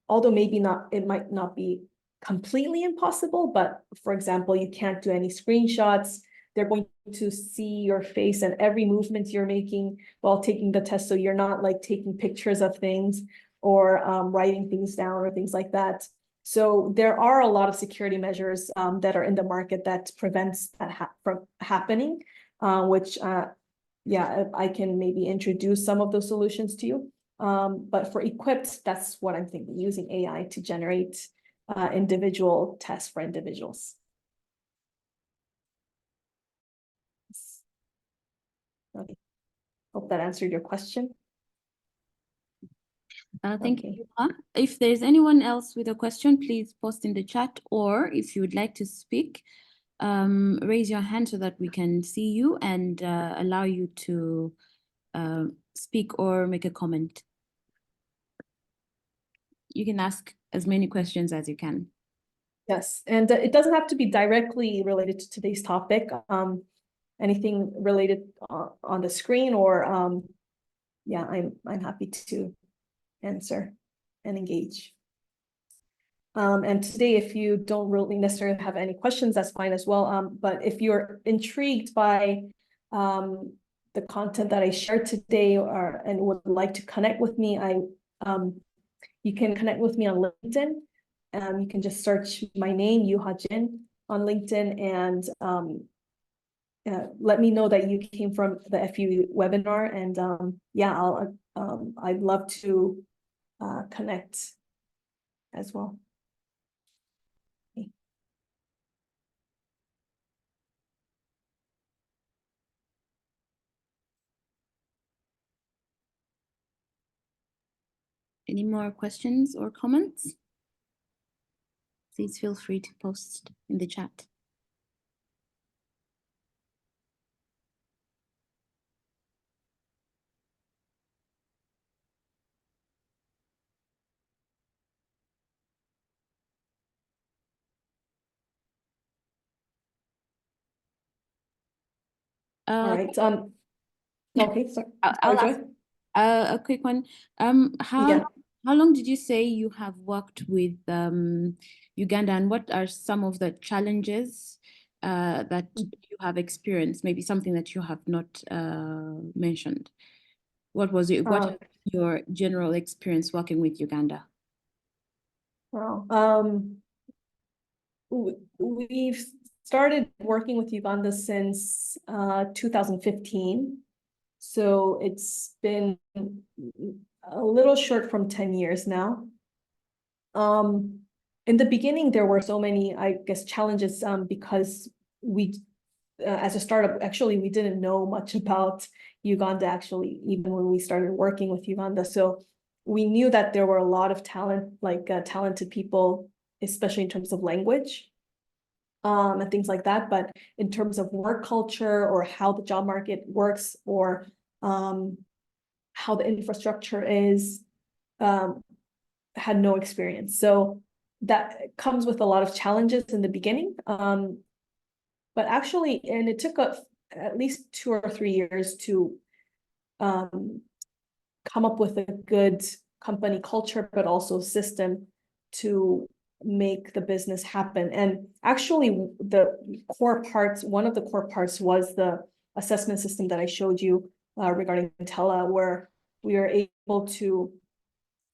although it might not be completely impossible, but for example, you can't do any screenshots. They're going to see your face and every movement you're making while taking the test. So you're not like taking pictures of things or writing things down or things like that. So there are a lot of security measures that are in the market that prevents that from happening, which yeah, I can maybe introduce some of those solutions to you. But for Equipped, that's what I'm thinking, using AI to generate individual tests for individuals. Okay. Hope that answered your question. Thank Okay. you, Yuha. If there's anyone else with a question, please post in the chat, or if you would like to speak, raise your hand so that we can see you and allow you to speak or make a comment. You can ask as many questions as you can. Yes, and it doesn't have to be directly related to today's topic. Anything related on the screen or yeah, I'm happy to answer and engage. And today, if you don't really necessarily have any questions, that's fine as well. But if you're intrigued by the content that I shared today and would like to connect with me, you can connect with me on LinkedIn. You can just search my name, Yuha Jin, on LinkedIn, and let me know that you came from the FU webinar. And yeah, I'd love to connect as well. Any more questions or comments? Please feel free to post in the chat. All right. Okay, sorry. I'll Sorry, ask Joy. a quick one. Yeah. How long did you say you have worked with Uganda, and what are some of the challenges that you have experienced? Maybe something that you have not mentioned. What was your general experience working with Uganda? Wow. We've started working with Uganda since 2015. So it's been a little short from 10 years now. In the beginning, there were so many, I guess, challenges because we, as a startup, actually, we didn't know much about Uganda, actually, even when we started working with Uganda. So we knew that there were a lot of talented people, especially in terms of language and things like that. But in terms of work culture or how the job market works or how the infrastructure is, had no experience. So that comes with a lot of challenges in the beginning. But actually, and it took at least 2 or 3 years to come up with a good company culture, but also system to make the business happen. And actually, one of the core parts was the assessment system that I showed you regarding Tella, where we are able to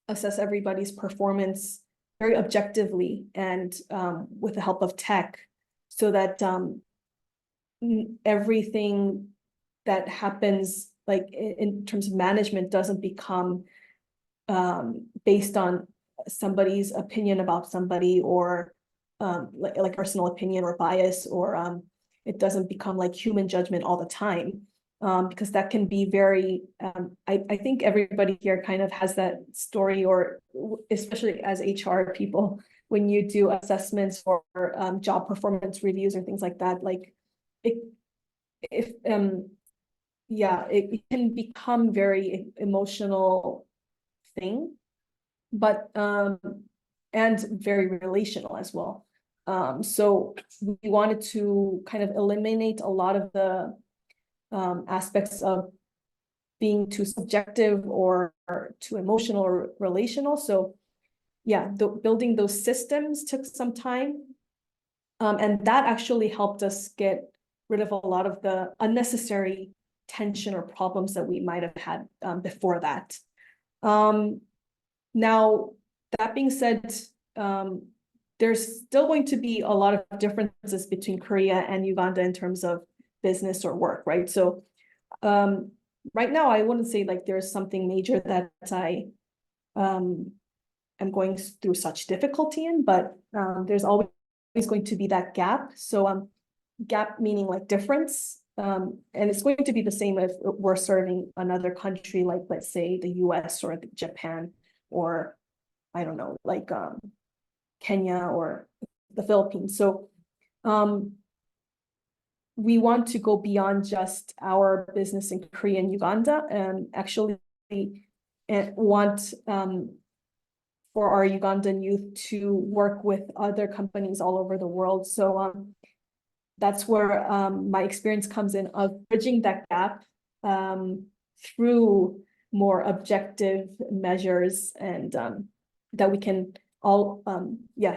assess everybody's performance very objectively and with the help of tech, so that everything that happens, like in terms of management, doesn't become based on somebody's opinion about somebody, or like personal opinion or bias, or it doesn't become like human judgment all the time. Because that can be very, I think everybody here kind of has that story, or especially as HR people, when you do assessments or job performance reviews or things like that, like it can become very emotional thing, but and very relational as well. So we wanted to kind of eliminate a lot of the aspects of being too subjective or too emotional or relational. So yeah, building those systems took some time. And that actually helped us get rid of a lot of the unnecessary tension or problems that we might have had before that. Now, that being said, there's still going to be a lot of differences between Korea and Uganda in terms of business or work, right? So right now, I wouldn't say like there's something major that I am going through such difficulty in, but there's always going to be that gap. So gap meaning like difference. And it's going to be the same if we're serving another country, like let's say the US or Japan, or I don't know, like Kenya or the Philippines. So we want to go beyond just our business in Korea and Uganda, and actually want for our Ugandan youth to work with other companies all over the world. So that's where my experience comes in, of bridging that gap through more objective measures, and that we can all,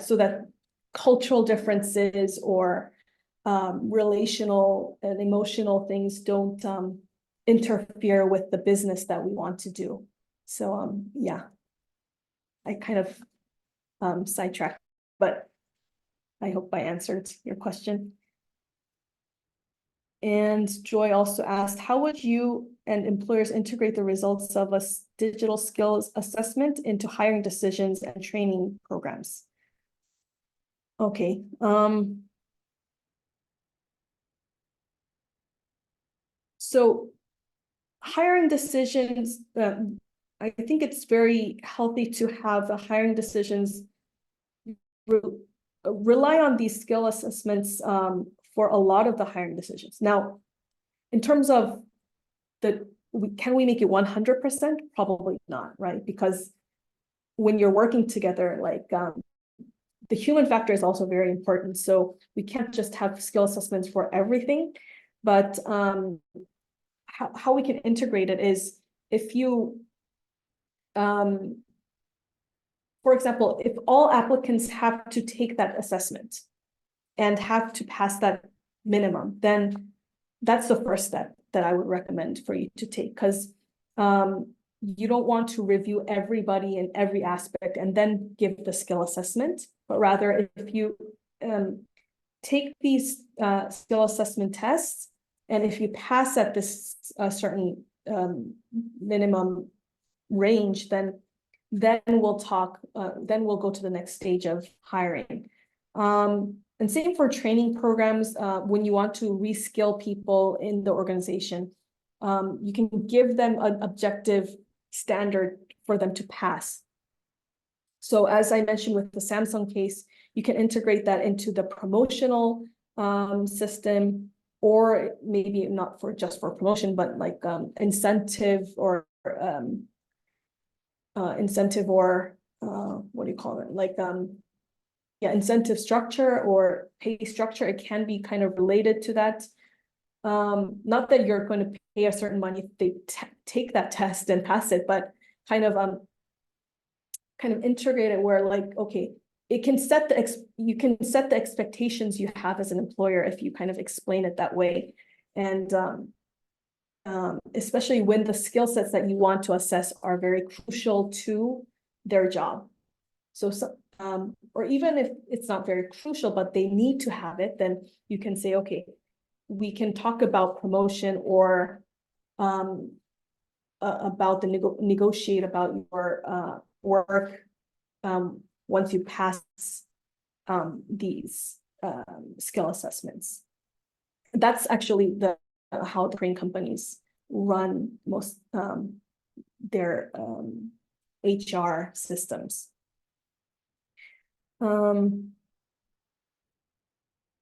so that cultural differences or relational and emotional things don't interfere with the business that we want to do. So I kind of sidetracked, but I hope I answered your question. And Joy also asked, how would you and employers integrate the results of a digital skills assessment into hiring decisions and training programs? Okay. So hiring decisions, I think it's very healthy to have the hiring decisions rely on these skill assessments for a lot of the hiring decisions. Now, in terms of can we make it 100%? Probably not, right? Because when you're working together, like the human factor is also very important. So we can't just have skill assessments for everything, but how we can integrate it is if you, for example, if all applicants have to take that assessment and have to pass that minimum, then that's the first step that I would recommend for you to take, because you don't want to review everybody in every aspect and then give the skill assessment, but rather if you take these skill assessment tests, and if you pass at this certain minimum range, then we'll talk, then we'll go to the next stage of hiring. And same for training programs. When you want to reskill people in the organization, you can give them an objective standard for them to pass. So as I mentioned with the Samsung case, you can integrate that into the promotional system, or maybe not just for promotion, but like incentive or what do you call it? Like incentive structure or pay structure. It can be kind of related to that. Not that you're going to pay a certain money if they take that test and pass it, but kind of integrate it where, like, okay, it can set you can set the expectations you have as an employer if you kind of explain it that way. And especially when the skill sets that you want to assess are very crucial to their job. So or even if it's not very crucial, but they need to have it, then you can say, okay, we can talk about promotion, or about the negotiate about your work once you pass these skill assessments. That's actually how the Korean companies run most their HR systems.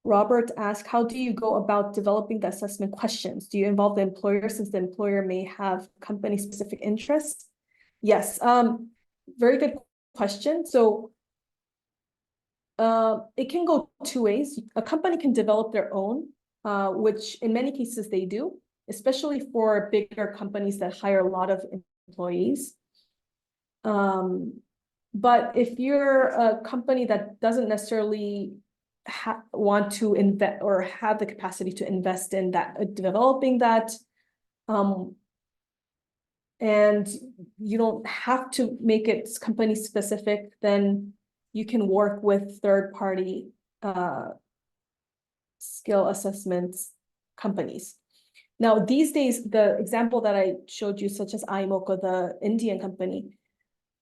Robert asked, how do you go about developing the assessment questions? Do you involve the employer, since the employer may have company-specific interests? Yes, very good question. So it can go two ways. A company can develop their own, which in many cases they do, especially for bigger companies that hire a lot of employees. But if you're a company that doesn't necessarily want to invest or have the capacity to invest in that, developing that, and you don't have to make it company specific, then you can work with third-party skill assessments companies. Now, these days, the example that I showed you, such as iMocha, the Indian company,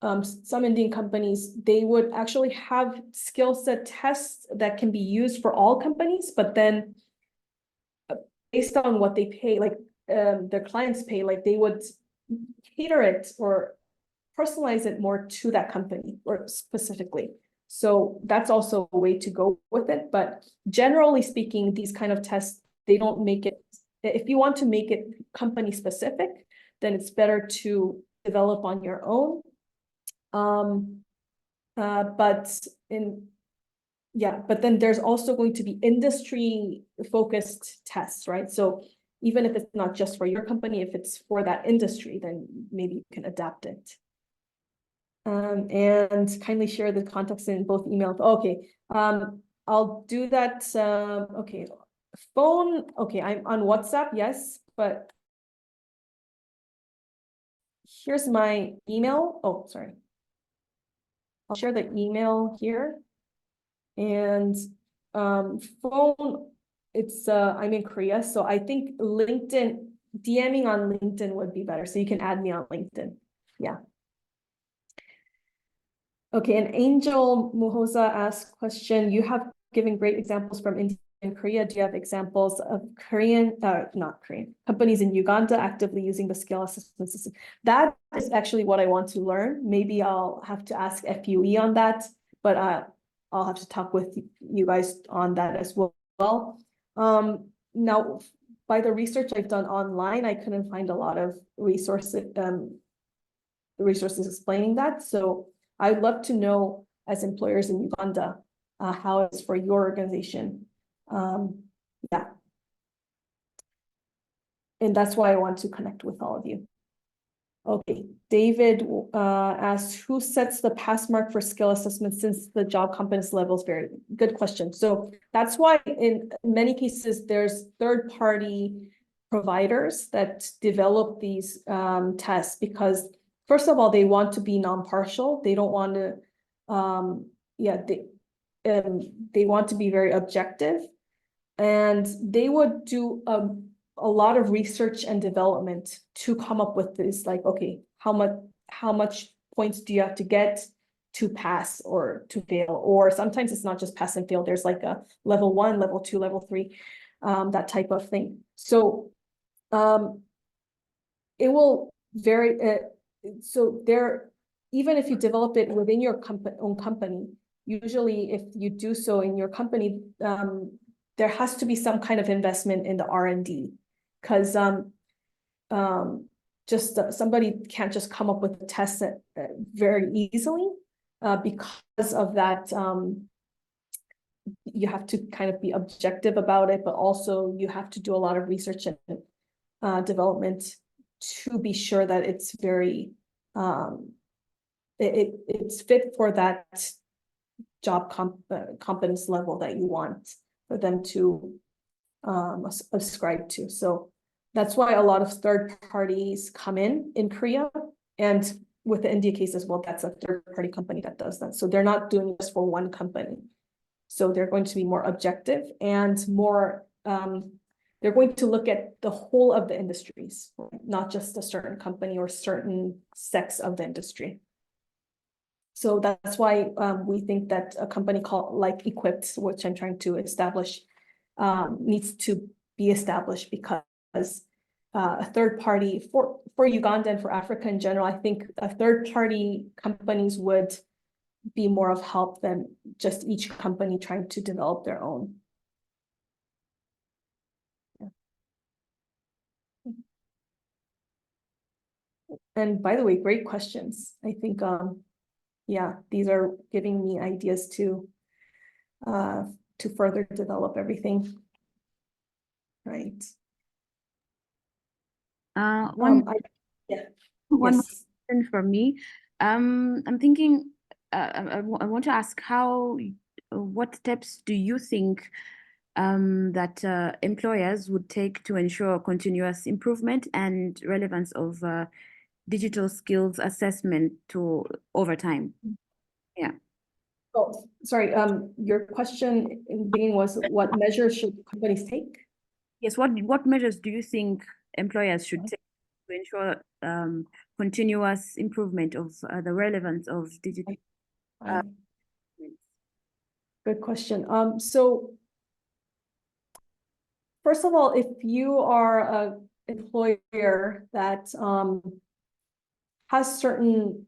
some Indian companies, they would actually have skill set tests that can be used for all companies, but then based on what they pay, like their clients pay, like they would cater it or personalize it more to that company or specifically. So that's also a way to go with it. But generally speaking, these kind of tests, they don't make it, if you want to make it company specific, then it's better to develop on your own. But then there's also going to be industry focused tests, right? So even if it's not just for your company, if it's for that industry, then maybe you can adapt it. And kindly share the context in both email. Okay, I'll do that. Okay, phone. Okay, I'm on WhatsApp, yes, but here's my email. Oh, sorry. I'll share the email here. And phone, it's I'm in Korea, so I think LinkedIn, DMing on LinkedIn would be better. So you can add me on LinkedIn. Yeah. Okay, and Angel Muhoza asked question, you have given great examples from India and Korea. Do you have examples of not Korean, companies in Uganda actively using the skill assessment system? That is actually what I want to learn. Maybe I'll have to ask FUE on that, but I'll have to talk with you guys on that as well. Now, by the research I've done online, I couldn't find a lot of resources explaining that. So I'd love to know, as employers in Uganda, how it's for your organization. Yeah. And that's why I want to connect with all of you. Okay, David asked, who sets the pass mark for skill assessment since the job competence level is very good question. So that's why in many cases, there's third-party providers that develop these tests because first of all, they want to be non-partial. They don't want to, they want to be very objective, and they would do a lot of research and development to come up with this, like, okay, how much points do you have to get to pass or to fail? Or sometimes it's not just pass and fail. There's like a level 1, level 2, level 3, that type of thing. So it will vary. So there, even if you develop it within your own company, usually if you do so in your company, there has to be some kind of investment in the R&D, because somebody can't just come up with a test very easily, because of that. You have to kind of be objective about it, but also you have to do a lot of research and development to be sure that it's very it's fit for that job competence level that you want for them to ascribe to. So that's why a lot of third parties come in Korea, and with the India case as well, that's a third party company that does that. So they're not doing this for one company. So they're going to be more objective and more they're going to look at the whole of the industries, not just a certain company or certain sects of the industry. So that's why we think that a company called like Equipped, which I'm trying to establish, needs to be established, because a third party for Uganda and for Africa in general, I think a third party companies would be more of help than just each company trying to develop their own. And by the way, great questions. I think, yeah, these are giving me ideas to further develop everything. Right. One yes. question from me. I'm thinking, I want to ask what steps do you think that employers would take to ensure continuous improvement and relevance of digital skills assessment over time? Yeah. Oh, sorry. Your question in the beginning was, what measures should companies take? Yes. What measures do you think employers should take to ensure continuous improvement of the relevance of digital? Good question. So first of all, if you are an employer that has certain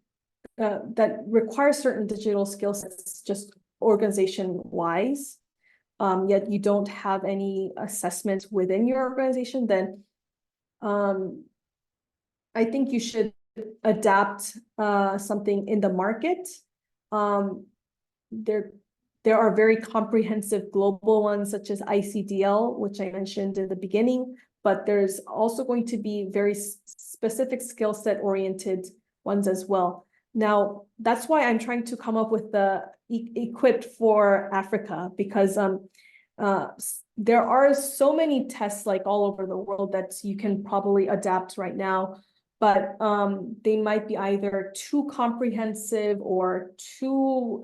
that requires certain digital skill sets, just organization wise, yet you don't have any assessments within your organization, then I think you should adapt something in the market. There are very comprehensive global ones such as ICDL, which I mentioned in the beginning, but there's also going to be very specific skill set oriented ones as well. Now, that's why I'm trying to come up with the Equipped for Africa, because there are so many tests like all over the world that you can probably adapt right now, but they might be either too comprehensive or too,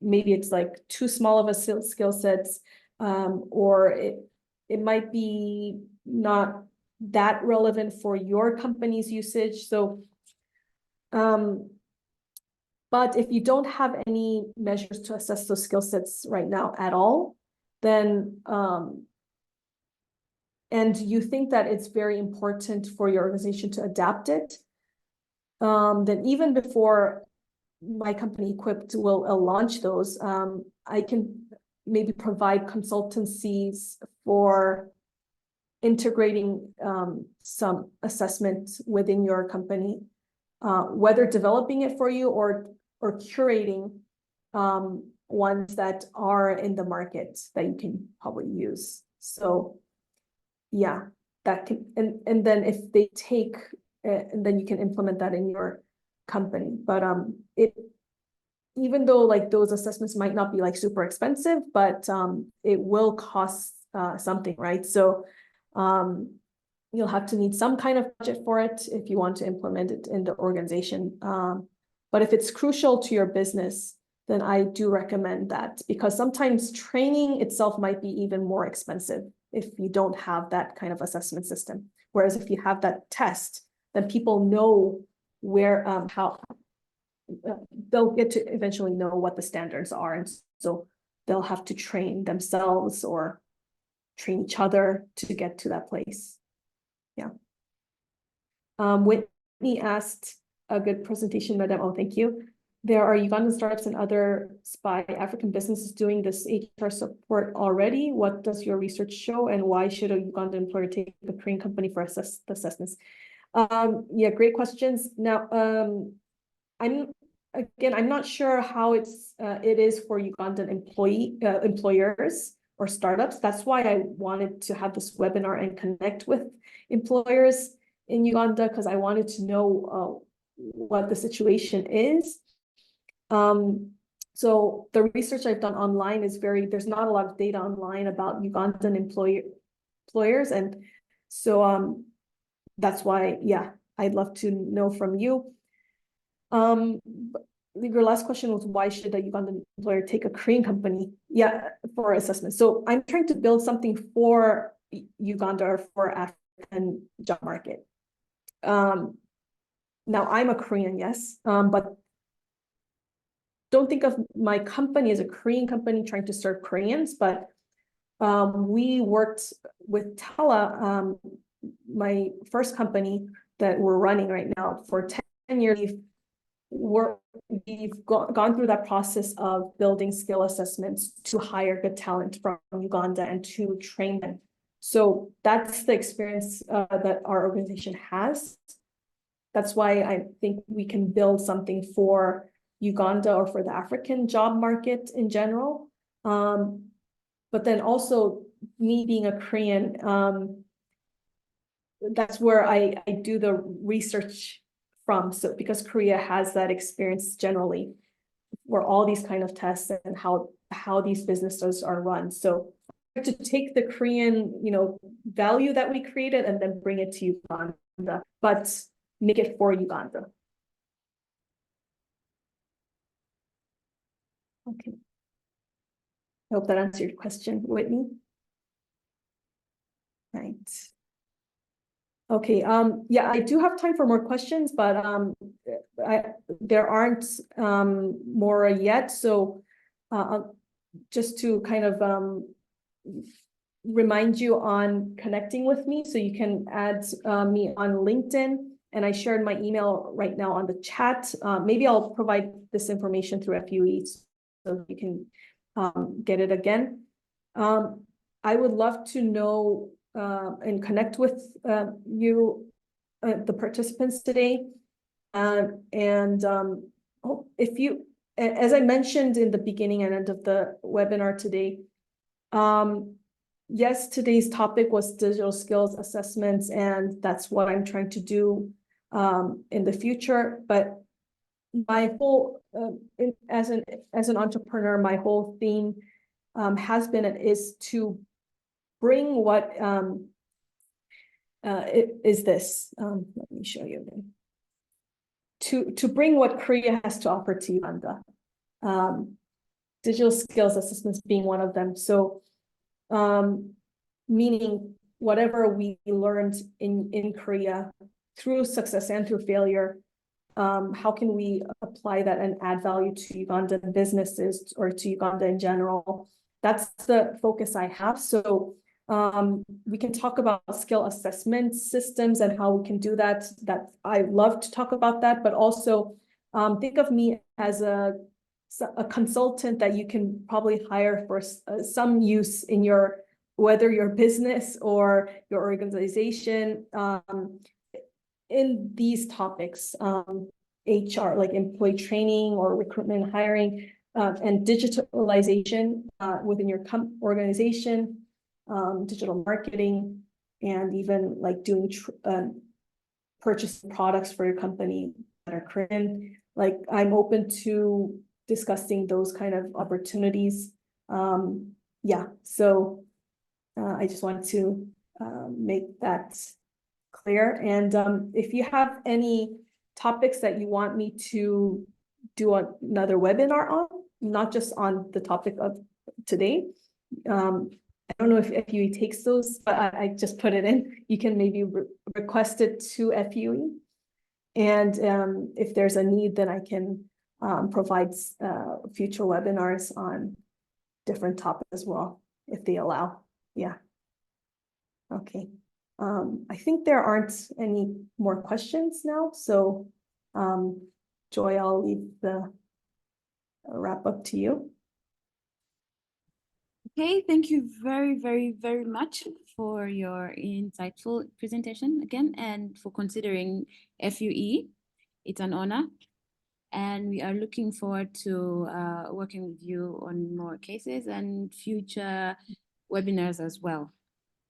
maybe it's like too small of a skill sets, or it might be not that relevant for your company's usage. So, but if you don't have any measures to assess those skill sets right now at all, then and you think that it's very important for your organization to adapt it, then even before my company Equipped will launch those, I can maybe provide consultancies for integrating some assessment within your company, whether developing it for you or curating ones that are in the market that you can probably use. So yeah, that can, and then if they take, and then you can implement that in your company. But even though like those assessments might not be like super expensive, but it will cost something, right? So you'll have to need some kind of budget for it if you want to implement it in the organization. But if it's crucial to your business, then I do recommend that, because sometimes training itself might be even more expensive if you don't have that kind of assessment system. Whereas if you have that test, then people know where, how they'll get to eventually know what the standards are. And so they'll have to train themselves or train each other to get to that place. Yeah. Whitney asked, a good presentation, Madam. Oh, thank you. There are Ugandan startups and other SPY African businesses doing this HR support already. What does your research show, and why should a Ugandan employer take a Korean company for assessments? Yeah, great questions. Now, I'm not sure how it is for Ugandan employers or startups. That's why I wanted to have this webinar and connect with employers in Uganda, because I wanted to know what the situation is. So the research I've done online is there's not a lot of data online about Ugandan employers. And so that's why, yeah, I'd love to know from you. Your last question was, why should a Ugandan employer take a Korean company? Yeah, for assessment. So I'm trying to build something for Uganda or for African job market. Now I'm a Korean, yes, but don't think of my company as a Korean company trying to serve Koreans, but we worked with Tela, my first company that we're running right now, for 10 years. We've gone through that process of building skill assessments to hire good talent from Uganda and to train them. So that's the experience that our organization has. That's why I think we can build something for Uganda or for the African job market in general. But then also me being a Korean, that's where I do the research from. So because Korea has that experience generally where all these kind of tests and how these businesses are run. So to take the Korean, value that we created and then bring it to Uganda, but make it for Uganda. Okay. I hope that answered your question, Whitney. Right. Okay, yeah, I do have time for more questions, but there aren't more yet. So just to kind of remind you on connecting with me, so you can add me on LinkedIn And I shared my email right now on the chat. Maybe I'll provide this information through FUE so you can get it again. I would love to know and connect with you, the participants today. If you, as I mentioned in the beginning and end of the webinar today, yes, today's topic was digital skills assessments, and that's what I'm trying to do in the future. But my whole, as an entrepreneur, my whole theme has been and is to bring what is this. Let me show you again. To bring what Korea has to offer to Uganda. Digital skills assessments being one of them. So, meaning whatever we learned in Korea through success and through failure, how can we apply that and add value to Ugandan businesses or to Uganda in general? That's the focus I have. So we can talk about skill assessment systems and how we can do that. That I love to talk about that, but also think of me as a consultant that you can probably hire for some use in your, whether your business or your organization, in these topics, HR, like employee training or recruitment, hiring, and digitalization within your organization, digital marketing, and even like doing purchasing products for your company that are Korean. Like, I'm open to discussing those kind of opportunities. Yeah, so I just want to make that clear. And if you have any topics that you want me to do another webinar on, not just on the topic of today, I don't know if FUE takes those, but I just put it in. You can maybe request it to FUE. And if there's a need, then I can provide future webinars on different topics as well, if they allow. Yeah. Okay. I think there aren't any more questions now. So Joy, I'll leave the wrap up to you. Okay, thank you very, very, very much for your insightful presentation again, and for considering FUE. It's an honor, and we are looking forward to working with you on more cases and future webinars as well.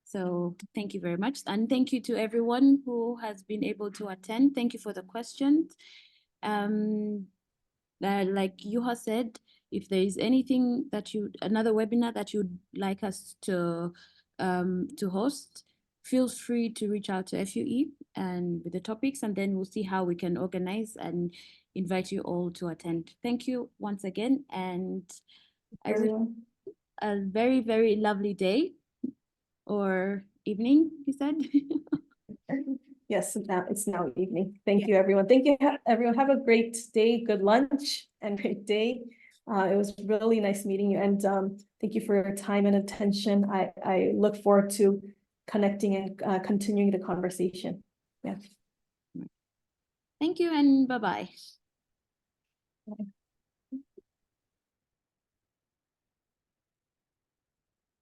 So thank you very much, and thank you to everyone who has been able to attend. Thank you for the questions. Like Yuha said, if there is anything that another webinar that you'd like us to host, feel free to reach out to FUE and with the topics, and then we'll see how we can organize and invite you all to attend. Thank you once again, and I wish you a very, very lovely day or evening, you said? Yes, it's now evening. Thank you, everyone. Thank you, everyone. Have a great day, good lunch, and great day. It was really nice meeting you, and thank you for your time and attention. I look forward to connecting and continuing the conversation. Yeah. Thank you, and bye-bye. Bye.